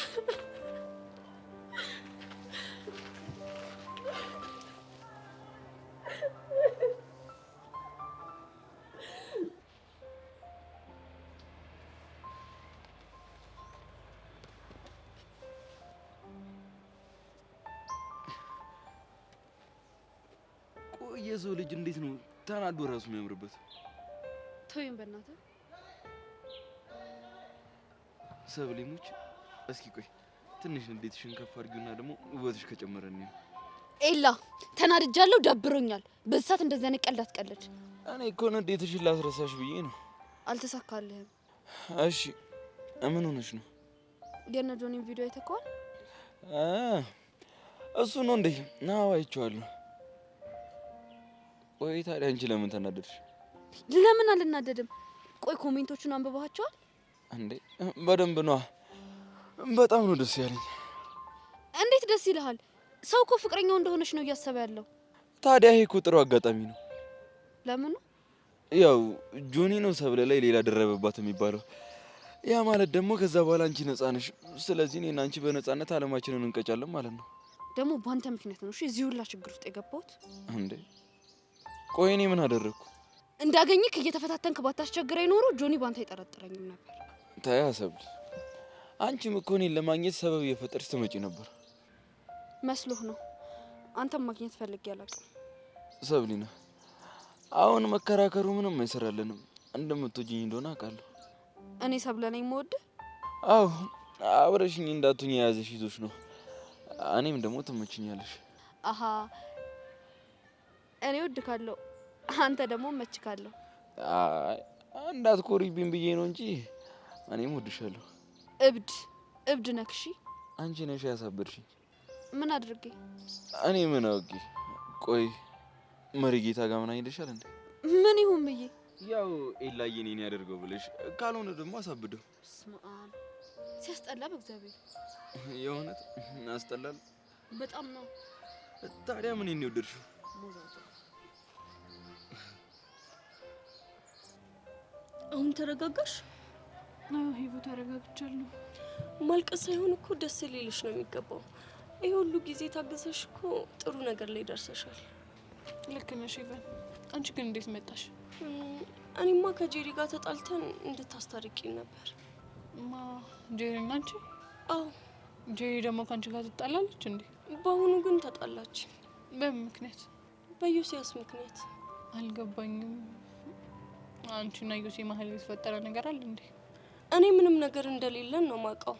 የሰው ልጅ እንዴት ነው ተናዶ ራሱ የሚያምርበት? ተወይም በእናትህ ሰብሌሞች፣ እስኪ ቆይ ትንሽ እንዴትሽን ከፍ አድርጊውና ደግሞ ውበትሽ ከጨመረ ነው። ኤላ ተናድጃለሁ፣ ደብሮኛል። በዚህ ሰዓት እንደዚህ አይነት ቀልድ አትቀልድ። እኔ እኮ እንዴትሽን ላስረሳሽ ብዬ ነው። አልተሳካልህም። እሺ ምን ሆነሽ ነው? የነ ጆኒን ቪዲዮ አይተኸዋል? እሱ ነው እንዴ? አዎ አይቼዋለሁ። ቆይ ታዲያ አንቺ ለምን ተናደድሽ? ለምን አልናደድም? ቆይ ኮሜንቶቹን አንብባቸዋል እንዴ? በደንብ ነዋ። በጣም ነው ደስ ያለኝ። እንዴት ደስ ይልሃል? ሰው እኮ ፍቅረኛው እንደሆነች ነው እያሰበ ያለው። ታዲያ ይሄ እኮ ጥሩ አጋጣሚ ነው። ለምን? ያው ጆኒ ነው ሰብለ ላይ ሌላ ደረበባት የሚባለው። ያ ማለት ደግሞ ከዛ በኋላ አንቺ ነፃ ነሽ። ስለዚህ እኔና አንቺ በነፃነት አለማችንን እንቀጫለን ማለት ነው። ደግሞ በአንተ ምክንያት ነው እሺ እዚህ ሁላ ችግር ውስጥ የገባሁት። እንዴ ቆይ እኔ ምን አደረግኩ? እንዳገኝክ እየተፈታተንክ ባታስቸግረኝ ኖሮ ጆኒ ባንተ አይጠረጥረኝም ነበር። ታያ ሰብል፣ አንቺም እኮ እኔን ለማግኘት ሰበብ እየፈጠርሽ ትመጪ ነበር መስሎህ ነው። አንተም ማግኘት ፈልጌ አላውቅም። ሰብሊና፣ አሁን መከራከሩ ምንም አይሰራልንም። እንደምትወጂኝ እንደሆነ አውቃለሁ። እኔ ሰብለ ነኝ የምወድህ? አዎ አብረሽኝ እንዳትሆኝ የያዘሽ ይዞሽ ነው። እኔም ደግሞ ትመችኛለሽ። አሃ እኔ እወድካለሁ፣ አንተ ደግሞ እመችካለሁ። እንዳትኮሪብኝ ብዬ ነው እንጂ እኔም እወድሻለሁ። እብድ ነክ። እሺ አንቺ ነሽ ያሳበድሽኝ። ምን አድርጌ? እኔ ምን አውቄ? ቆይ መሪጌታ ጋር ምን አይደሻል እንዴ? ምን ይሁን ብዬ? ያው ኤላዬ እኔን ያደርገው ብለሽ ካልሆነ ደግሞ አሳብደው። ስማን ሲያስጠላ በእግዚአብሔር። የእውነት አስጠላል በጣም ነው። ታዲያ ምን ነው የወደድሽው? አሁን ተረጋጋሽ? አዎ ሂቡ ተረጋግቻለሁ። ማልቀስ ሳይሆን እኮ ደስ ሊልሽ ነው የሚገባው። ይሄ ሁሉ ጊዜ ታገሰሽ እኮ ጥሩ ነገር ላይ ደርሰሻል። ልክ ነሽ ኢቨን። አንቺ ግን እንዴት መጣሽ? እኔማ ከጄሪ ጋር ተጣልተን እንድታስታርቂኝ ነበር። ጄሪ እና አንቺ? አዎ። ጄሪ ደግሞ ከአንቺ ጋር ትጣላለች እንዴ? በአሁኑ ግን ተጣላች። በምን ምክንያት? በዮሲያስ ምክንያት። አልገባኝም። አንቺና ዮሲ መሀል የተፈጠረ ነገር አለ እንዴ? እኔ ምንም ነገር እንደሌለን ነው ማውቀው።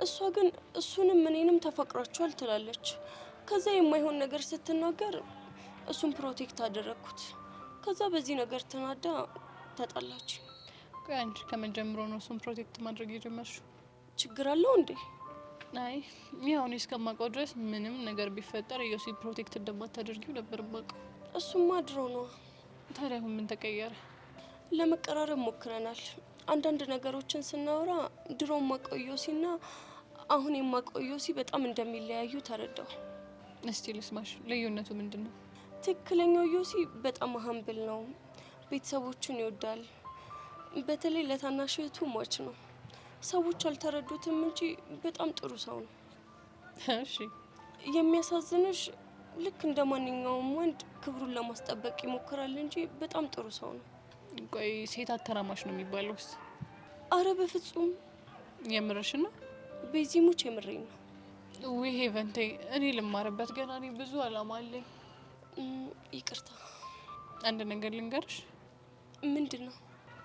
እሷ ግን እሱንም እኔንም ተፈቅራችኋል ትላለች። ከዛ የማይሆን ነገር ስትናገር እሱን ፕሮቴክት አደረግኩት። ከዛ በዚህ ነገር ተናዳ ተጣላች። ቆይ አንቺ ከመጀመሩ ነው እሱን ፕሮቴክት ማድረግ የጀመርሽው? ችግር አለው እንዴ? አይ ያው እኔ እስከማውቀው ድረስ ምንም ነገር ቢፈጠር ዮሲ ፕሮቴክት እንደማታደርጊው ነበር የማውቀው። እሱማ ድሮ ነው። ታዲያ አሁን ምን ተቀየረ? ለመቀራረብ ሞክረናል። አንዳንድ ነገሮችን ስናወራ ድሮ የማውቀው ዮሲና አሁን የማውቀው ዮሲ በጣም እንደሚለያዩ ተረዳው። እስቲ ልስማሽ፣ ልዩነቱ ምንድን ነው? ትክክለኛው ዮሲ በጣም ሀምብል ነው። ቤተሰቦቹን ይወዳል። በተለይ ለታናሽ እህቱ ሟች ነው። ሰዎች አልተረዱትም እንጂ በጣም ጥሩ ሰው ነው። እሺ የሚያሳዝንሽ ልክ እንደ ማንኛውም ወንድ ክብሩን ለማስጠበቅ ይሞክራል እንጂ በጣም ጥሩ ሰው ነው። ቆይ ሴት አተራማሽ ነው የሚባለውስ? አረ በፍጹም። የምርሽ ነው? በዚህሙች የምሬን ነው። ውይ ሄቨንቴ፣ እኔ ልማርበት ገና እኔ ብዙ አላማ አለኝ። ይቅርታ። አንድ ነገር ልንገርሽ። ምንድን ነው?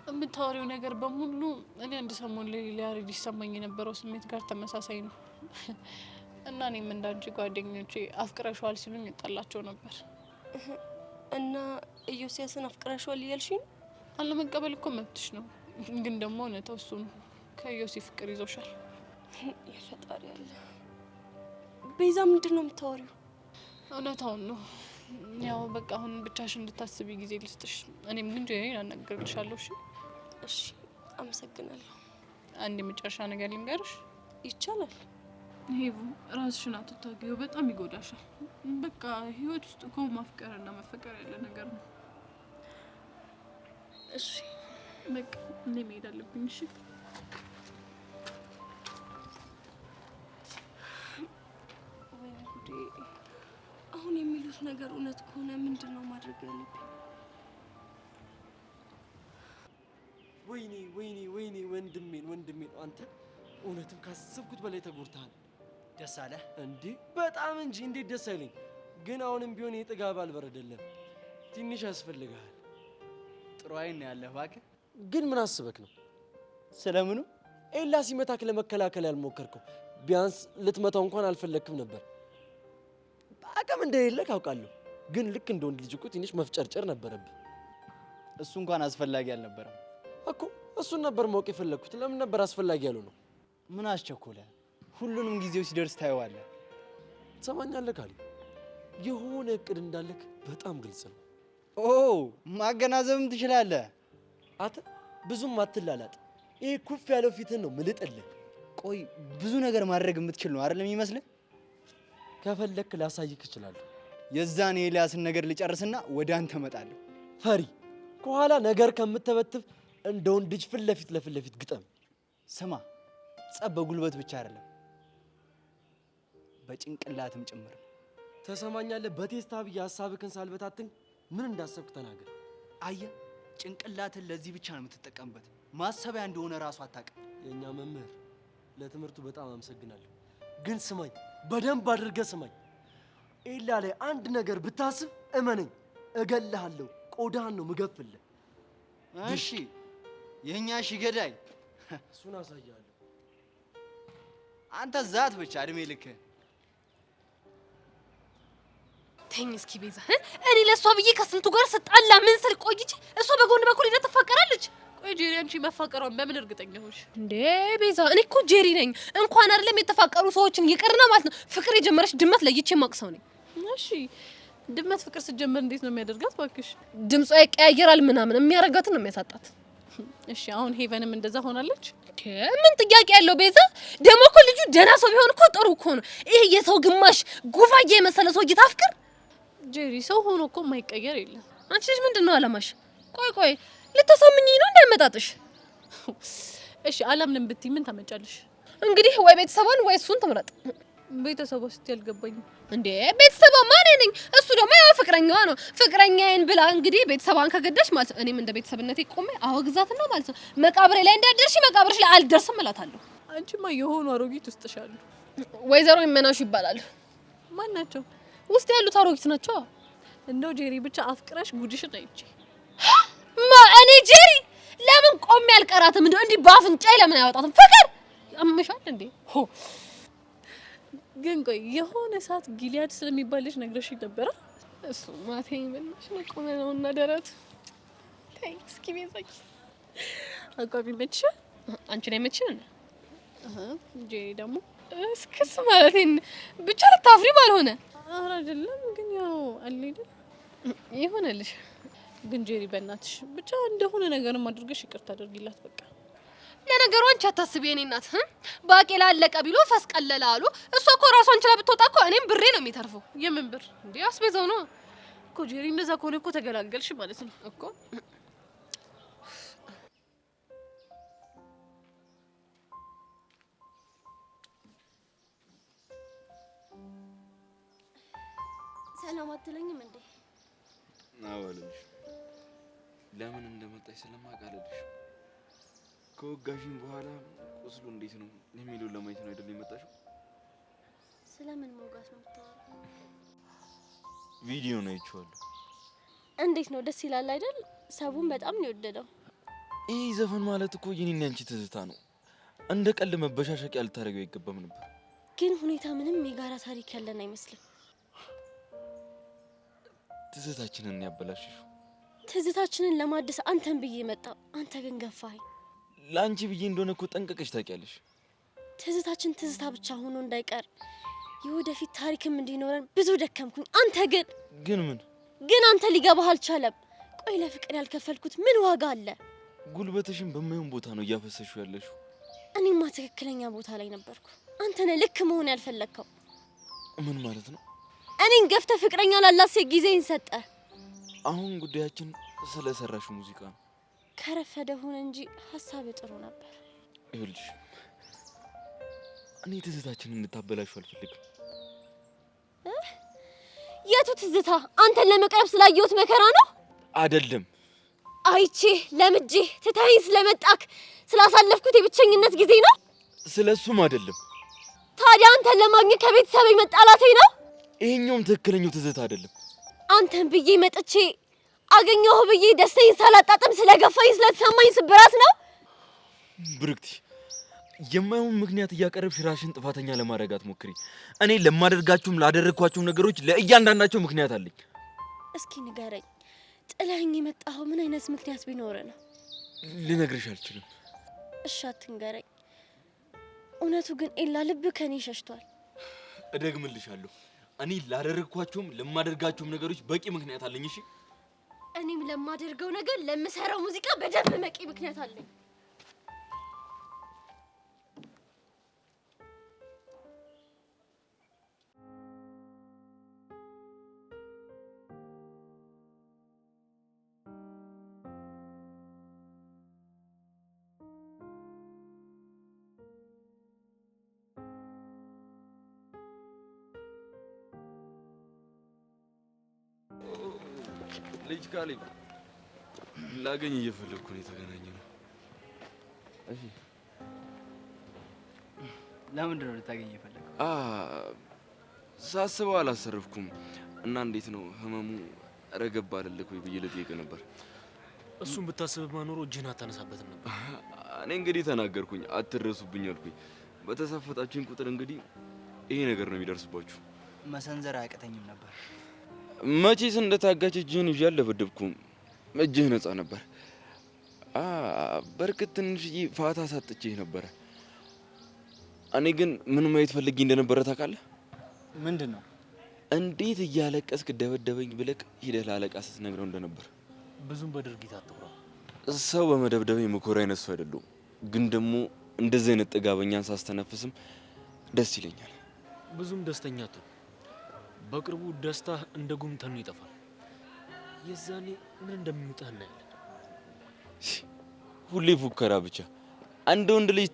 የምታወሪው ነገር በሙሉ እኔ አንድ ሰሞን ላይ ሊያረድ ይሰማኝ የነበረው ስሜት ጋር ተመሳሳይ ነው። እና እኔም እንዳንቺ ጓደኞቼ አፍቅረሻዋል ሲሉኝ እጣላቸው ነበር። እና ኢዮስያስን አፍቅረሻዋል እያልሽኝ? አለመቀበል እኮ መብትሽ ነው፣ ግን ደግሞ እውነታው እሱ ነው። ከዮሲ ፍቅር ይዞሻል። የፈጣሪ ያለ ቤዛ፣ ምንድን ነው የምታወሪው? እውነታውን ነው። ያው በቃ አሁን ብቻሽን እንድታስቢ ጊዜ ልስጥሽ። እኔም ግን ጄሪን አናግርልሻለሁ። እሺ? እሺ፣ አመሰግናለሁ። አንድ የመጨረሻ ነገር ልንገርሽ። ይቻላል? ሄቡ፣ ራስሽን አትታገዩ፣ በጣም ይጎዳሻል። በቃ ህይወት ውስጥ እኮ ማፍቀርና መፈቀር ያለ ነገር ነው። እሺ፣ በቃ እኔ መሄድ አለብኝ። እሺ? አሁን የሚሉት ነገር እውነት ከሆነ ምንድን ነው ማድረግ ያለብኝ? ወይኔ ወይኔ ወይኔ ወንድሜን አንተ እውነትም ካሰብኩት በላይ ተጎድተሃል። ደስ አለ እንዴ? በጣም እንጂ እንዴት ደስ አይለኝ። ግን አሁንም ቢሆን የጥጋብ አልበረደለም። ትንሽ ያስፈልጋል። ጥሩ አይን ያለህ እባክህ። ግን ምን አስበክ ነው? ስለምኑ? ኤላ ሲመታክ ለመከላከል ያልሞከርከው? ቢያንስ ልትመታው እንኳን አልፈለክም ነበር። አቅም እንደሌለህ አውቃለሁ፣ ግን ልክ እንደ ወንድ ልጅ እኮ ትንሽ መፍጨርጨር ነበረብህ። እሱ እንኳን አስፈላጊ አልነበረም እኮ። እሱን ነበር ማወቅ የፈለግኩት። ለምን ነበር አስፈላጊ ያለው ነው? ምን አስቸኮለ? ሁሉንም ጊዜው ሲደርስ ታየዋለህ። ትሰማኛለህ ካሌብ? የሆነ እቅድ እንዳለክ በጣም ግልጽ ነው። ኦ ማገናዘብም ትችላለህ። አንተ ብዙም አትላላጥ። ይሄ ኩፍ ያለው ፊትህን ነው ምልጥልህ። ቆይ ብዙ ነገር ማድረግ የምትችል ነው አይደለም ይመስልህ? ከፈለክ ላሳይክ እችላለሁ። የዛን የኤልያስን ነገር ልጨርስና ወደ አንተ እመጣለሁ። ፈሪ ከኋላ ነገር ከምትበትብ እንደ ወንድ ልጅ ፊት ለፊት ግጠም። ስማ፣ ጸብ በጉልበት ብቻ አይደለም በጭንቅላትም ጭምር። ተሰማኛለህ? በቴስታ ብዬ ሀሳብክን ሳልበታትን ምን እንዳሰብክ ተናገር። አየህ፣ ጭንቅላትን ለዚህ ብቻ ነው የምትጠቀምበት። ማሰቢያ እንደሆነ ራሱ አታውቅም። የእኛ መምህር፣ ለትምህርቱ በጣም አመሰግናለሁ። ግን ስማኝ፣ በደንብ አድርገህ ስማኝ። ኤላ ላይ አንድ ነገር ብታስብ እመነኝ፣ እገልሃለሁ። ቆዳህን ነው ምገፍልህ። እሺ፣ የእኛ ሺ ገዳይ። እሱን አሳያለሁ። አንተ ዛት ብቻ እድሜ ልክህን። ተኝ እስኪ ቤዛ፣ እኔ ለእሷ ብዬ ከስንቱ ጋር ስጣላ ምን ስል ቆይቼ እሷ በጎን በኩል ሄዳ ትፋቀራለች። ቆይ ጄሪ፣ አንቺ መፋቀሯን በምን እርግጠኛ ሆንሽ እንዴ? ቤዛ፣ እኔ እኮ ጄሪ ነኝ። እንኳን አይደለም የተፋቀሩ ሰዎችን ይቅርና ማለት ነው ፍቅር የጀመረች ድመት ለይቼ የማውቅ ሰው ነኝ። እሺ፣ ድመት ፍቅር ስትጀምር እንዴት ነው የሚያደርጋት? እባክሽ ድምጿ ይቀያየራል ምናምን፣ የሚያረጋትን ነው የሚያሳጣት። እሺ፣ አሁን ሄቨንም እንደዛ ሆናለች። ምን ጥያቄ ያለው ቤዛ? ደግሞ እኮ ልጁ ደህና ሰው ቢሆን እኮ ጥሩ እኮ ነው። ይሄ የሰው ግማሽ ጉፋዬ የመሰለ ሰው እየታፍቅር ጄሪ፣ ሰው ሆኖ እኮ የማይቀየር የለም። አንቺ ልጅ ምንድነው አላማሽ? ቆይ ልታሳምኚኝ ነው እንዳይመጣጥሽ? እሺ፣ አላምንም ብትይ ምን ታመጫለሽ? እንግዲህ ወይ ቤተሰቧን ወይ እሱን ትምረጥ። ቤተሰቧ ስትይ አልገባኝም። እንዴ ቤተሰቧ ማን ነኝ? እሱ ደግሞ ያው ፍቅረኛዋ ነው። ፍቅረኛዬን ብላ እንግዲህ ቤተሰቧን ከገዳሽ ማለት ነው እኔም እንደ ቤተሰብነቴ ቆሜ አወግዛትና ማለት ነው መቃብሬ ላይ እንዳደርሽ መቃብርሽ ላይ አልደርስም እላታለሁ። አንቺማ የሆኑ አሮጊት ውስጥ ሻሉ። ወይዘሮ ይመናሹ ይባላሉ። ማን ናቸው? ውስጥ ያሉት አሮጊት ናቸው። እንደው ጄሪ ብቻ አፍቅረሽ ጉድሽን አይቼ እኔ ጄሪ ለምን ቆሜ አልቀራትም? እንደው እንዲህ ባፍንጫዬ ለምን አያወጣትም? ፍቅር ያምሻል እንዴ? ግን ቆይ የሆነ ሰዓት ጊሊያድ ስለሚባልሽ ነግረሽኝ ነበረ? እሱ ማቴኝ በልሽ ነው ቆመ ነውና ደረት ታይ እስኪ ቤዛች አቋቢ መችሻል። አንቺ ላይ መችል ጄሪ ደግሞ እስክስ ማለት ብቻ ልታፍሪ ባልሆነ ኧረ አይደለም ግን ያው አለ አይደል ይሆነልሽ። ግን ጄሪ በእናትሽ ብቻ እንደሆነ ነገርም አድርገሽ ይቅርታ አድርጊላት በቃ። ለነገሩ አንቺ አታስቢ የኔ እናት። ባቄላ አለቀ ቢሎ ፈስቀለለ አሉ። እሷ እኮ ራሷን ችላ ብትወጣ እኮ እኔም ብሬ ነው የሚተርፈው። የምን ብር እንዴ? አስቤዛው ነው እኮ ጄሪ። እንደዛ ከሆነ እኮ ተገላገልሽ ማለት ነው እኮ። ሰላም አትለኝም እንዴ? አወልሽ ለምን እንደመጣሽ ስለማውቅ አልልሽ። ከወጋሽኝ በኋላ ቁስሉ እንዴት ነው የሚለው ለማየት ነው አይደል የመጣሽው? ስለምን መውጋት ነው የምታወራው? ቪዲዮ ነው አይቼዋለሁ። እንዴት ነው? ደስ ይላል አይደል? ሰቡን በጣም ነው የወደደው። ይህ ዘፈን ማለት እኮ የኔና ያንቺ ትዝታ ነው። እንደ ቀልድ መበሻሸቂያ ልታደርገው አይገባም ነበር። ግን ሁኔታ ምንም የጋራ ታሪክ ያለን አይመስልም። ትዝታችንን ያበላሽሽው። ትዝታችንን ለማደስ አንተን ብዬ መጣ። አንተ ግን ገፋኸኝ። ለአንቺ ብዬ እንደሆነ እኮ ጠንቀቀሽ ታውቂያለሽ። ትዝታችን ትዝታ ብቻ ሆኖ እንዳይቀር የወደፊት ታሪክም እንዲኖረን ብዙ ደከምኩኝ። አንተ ግን ምን ግን አንተ ሊገባህ አልቻለም። ቆይ ለፍቅር ያልከፈልኩት ምን ዋጋ አለ? ጉልበትሽን በማይሆን ቦታ ነው እያፈሰሽው ያለሽው። እኔማ ትክክለኛ ቦታ ላይ ነበርኩ። አንተ ነህ ልክ መሆን ያልፈለግከው። ምን ማለት ነው? እኔን ገፍተህ ፍቅረኛ ላላት ሴት ጊዜን ሰጠ። አሁን ጉዳያችን ስለሰራሽ ሙዚቃ ነው። ከረፈደ ሆነ እንጂ ሀሳብ ጥሩ ነበር። ይኸውልሽ እኔ ትዝታችንን እንድታበላሹ አልፈልግም። የቱ ትዝታ? አንተን ለመቅረብ ስላየሁት መከራ ነው አይደለም። አይቼ ለምጄ ትተኸኝ ስለመጣክ ስላሳለፍኩት የብቸኝነት ጊዜ ነው። ስለሱም አይደለም። ታዲያ አንተን ለማግኘት ከቤተሰብ መጣላቴ ነው። ይሄኛውም ትክክለኛው ትዝታ አይደለም። አንተን ብዬ መጥቼ አገኘሁ ብዬ ደስታዬን ሳላጣጥም ስለገፋኝ ስለተሰማኝ ስብራት ነው። ብርክቲ የማይሆን ምክንያት እያቀረብሽ ራስሽን ጥፋተኛ ለማድረግ አትሞክሪ። እኔ ለማደርጋችሁም ላደረግኳችሁም ነገሮች ለእያንዳንዳቸው ምክንያት አለኝ። እስኪ ንገረኝ፣ ጥለኸኝ የመጣኸው ምን አይነት ምክንያት ቢኖር ነው? ልነግርሽ አልችልም። እሺ አትንገረኝ። እውነቱ ግን ኤላ ልብ ከኔ ሸሽቷል። እደግምልሻለሁ፣ እኔ ላደረግኳቸውም ለማደርጋቸውም ነገሮች በቂ ምክንያት አለኝ። እሺ እኔም ለማደርገው ነገር ለምሰራው ሙዚቃ በደንብ በቂ ምክንያት አለኝ። ልጅ ካሌብ ላገኝ እየፈለግኩ ነው የተገናኘነው። እሺ ለምንድን ነው ልታገኝ የፈለገው? ሳስበው አላሰርፍኩም እና እንዴት ነው ህመሙ ረገብ አለልክ ወይ ብዬ ልጠይቅ ነበር። እሱን ብታስብማ ኖሮ እጅህን አታነሳበትም ነበር። እኔ እንግዲህ ተናገርኩኝ፣ አትድረሱብኝ አልኩኝ። በተሳፈጣችሁኝ ቁጥር እንግዲህ ይሄ ነገር ነው የሚደርስባችሁ። መሰንዘር አያቅተኝም ነበር። መቼስ እንደታጋች እጅህን ይዤ አልደበደብኩም። እጅህ ነፃ ነበር። በርግጥ ትንሽዬ ፋታ ሳጥቼህ ነበረ። እኔ ግን ምን ማየት ፈልጌ እንደነበረ ታውቃለህ? ምንድን ነው? እንዴት እያለቀስክ ደበደበኝ ብለህ ሂደህ ለአለቃ ስትነግረው እንደነበር። ብዙም በድርጊት አትኩራ። ሰው በመደብደበኝ ምኮራ አይነት ሰው አይደለሁም። ግን ደግሞ እንደዚህ አይነት ጥጋበኛን ሳስተነፍስም ደስ ይለኛል። ብዙም ደስተኛ አትሁን። በቅርቡ ደስታ እንደ ጉም ተኑ ይጠፋል። የዛኔ ምን እንደሚውጥህ እናያለን። ሁሌ ፉከራ ብቻ። አንድ ወንድ ልጅ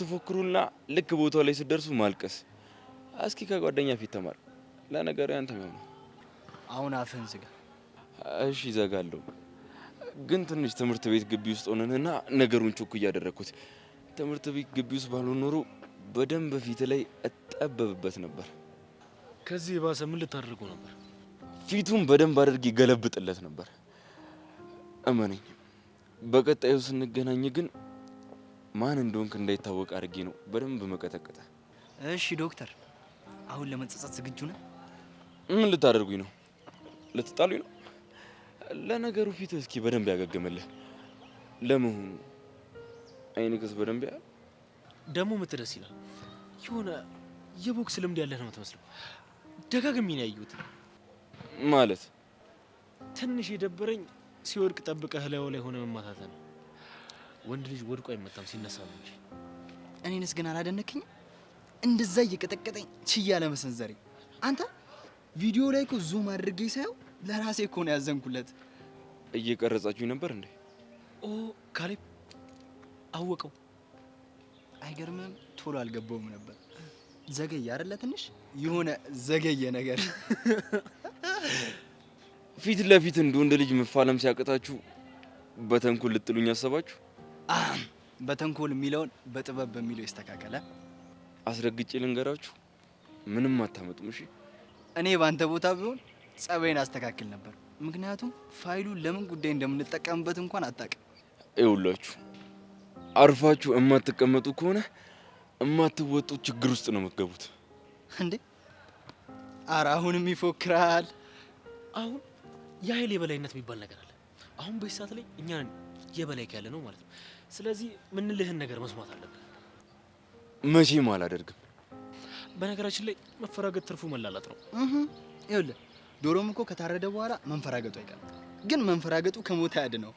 ትፎክሩና ልክ ቦታው ላይ ስትደርሱ ማልቀስ። እስኪ ከጓደኛ ፊት ተማር። ለነገሩ ያንተ ነው። አሁን አፍህን ዝጋ። እሺ ዘጋለሁ። ግን ትንሽ ትምህርት ቤት ግቢ ውስጥ ሆነንና ነገሩን ቾክ እያደረኩት። ትምህርት ቤት ግቢ ውስጥ ባልሆን ኖሮ በደንብ ፊት ላይ እጠበብበት ነበር። ከዚህ የባሰ ምን ልታደርገው ነበር? ፊቱን በደንብ አድርጌ ገለብጥለት ነበር። እመነኝ፣ በቀጣዩ ስንገናኝ ግን ማን እንደሆንክ እንዳይታወቅ አድርጌ ነው በደንብ መቀጠቀጠ። እሺ ዶክተር፣ አሁን ለመጸጸት ዝግጁ ነህ? ምን ልታደርጉኝ ነው? ልትጣሉኝ ነው? ለነገሩ ፊት እስኪ በደንብ ያገገመልህ። ለመሆኑ አይንክስ በደንብ ያ ደሞ ምትደስ ይላል። የሆነ የቦክስ ልምድ ያለህ ነው የምትመስለው። ደጋግሜ ነው ያየሁት። ማለት ትንሽ የደበረኝ ሲወድቅ ጠብቀህ ላዩ ላይ ሆነ መማታት ነው። ወንድ ልጅ ወድቆ አይመታም ሲነሳ ነው እንጂ። እኔንስ ግን አላደነክኝ? እንደዛ እየቀጠቀጠኝ ችያ ለመሰንዘሬ። አንተ ቪዲዮ ላይ እኮ ዙም አድርጌ ሳየው ለራሴ እኮ ነው ያዘንኩለት። እየቀረጻችሁኝ ነበር እንዴ? ኦ ካሌብ አወቀው። አይገርምም? ቶሎ አልገባውም ነበር። ዘገየ አይደለ? ትንሽ የሆነ ዘገየ ነገር። ፊት ለፊት እንደ ወንድ ልጅ መፋለም ሲያቅታችሁ በተንኮል ልጥሉኝ አሰባችሁ? በተንኮል የሚለውን በጥበብ በሚለው ይስተካከለ። አስረግጬ ልንገራችሁ፣ ምንም አታመጡም። እሺ እኔ ባንተ ቦታ ቢሆን ጸባይን አስተካክል ነበር። ምክንያቱም ፋይሉን ለምን ጉዳይ እንደምንጠቀምበት እንኳን አታውቅም። ይኸውላችሁ፣ አርፋችሁ እማትቀመጡ ከሆነ እማትወጡት ችግር ውስጥ ነው የምትገቡት። እንዴ ኧረ አሁንም ይፎክራል። አሁን የኃይል የበላይነት የሚባል ነገር አለ። አሁን በዚህ ሰዓት ላይ እኛ የበላይ ያለ ነው ማለት ነው። ስለዚህ ምንልህን ነገር መስማት አለብን። መቼም አላደርግም። በነገራችን ላይ መፈራገጥ ትርፉ መላላጥ ነው። ይኸውልህ ዶሮም እኮ ከታረደ በኋላ መንፈራገጡ አይቀርም። ግን መንፈራገጡ ከሞት አያድነው።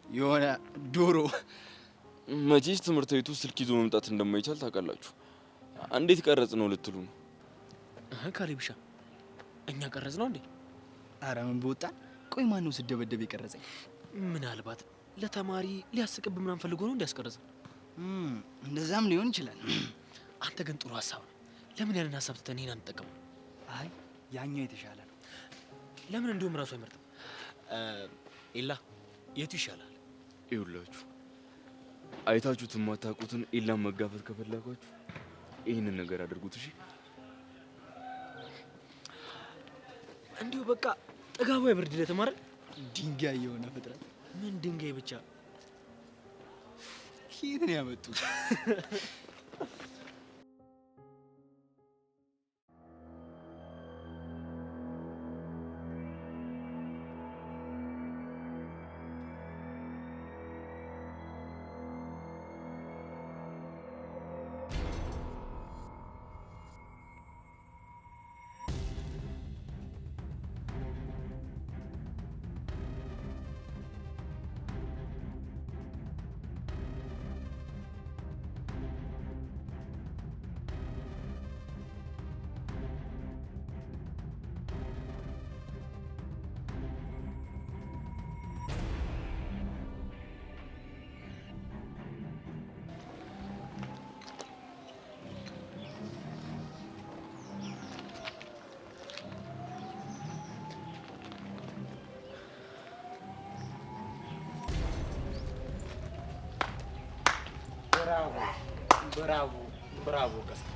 የሆነ ዶሮ መቼስ ትምህርት ቤቱ ስልክ ይዞ መምጣት እንደማይቻል ታውቃላችሁ። እንዴት ቀረጽ ነው ልትሉ ነው? ካሌብሻ እኛ ቀረጽ ነው እንዴ? ኧረ ምን በወጣን። ቆይ ማን ነው ስደበደብ የቀረጸኝ? ምናልባት ለተማሪ ሊያስቅብ ምናምን ፈልጎ ነው እንዲያስቀረጸ። እንደዛም ሊሆን ይችላል። አንተ ግን ጥሩ ሀሳብ ነው። ለምን ያንን ሀሳብ ትተን ይሄን አንጠቀም? አይ ያኛው የተሻለ ነው። ለምን እንዲሁም ራሱ አይመርጥም? ኤላ የቱ ይሻላል? ይኸውላችሁ አይታችሁት የማታውቁትን ኤላን መጋፈጥ ከፈለጋችሁ ይህንን ነገር አድርጉት። እሺ እንዲሁ በቃ ጥጋቡ አይበርድለትም አይደል? ድንጋይ የሆነ ፍጥረት። ምን ድንጋይ ብቻ ከየት ነው ያመጡት? ብራቮ ብራቮ ብራቮ ቀስታ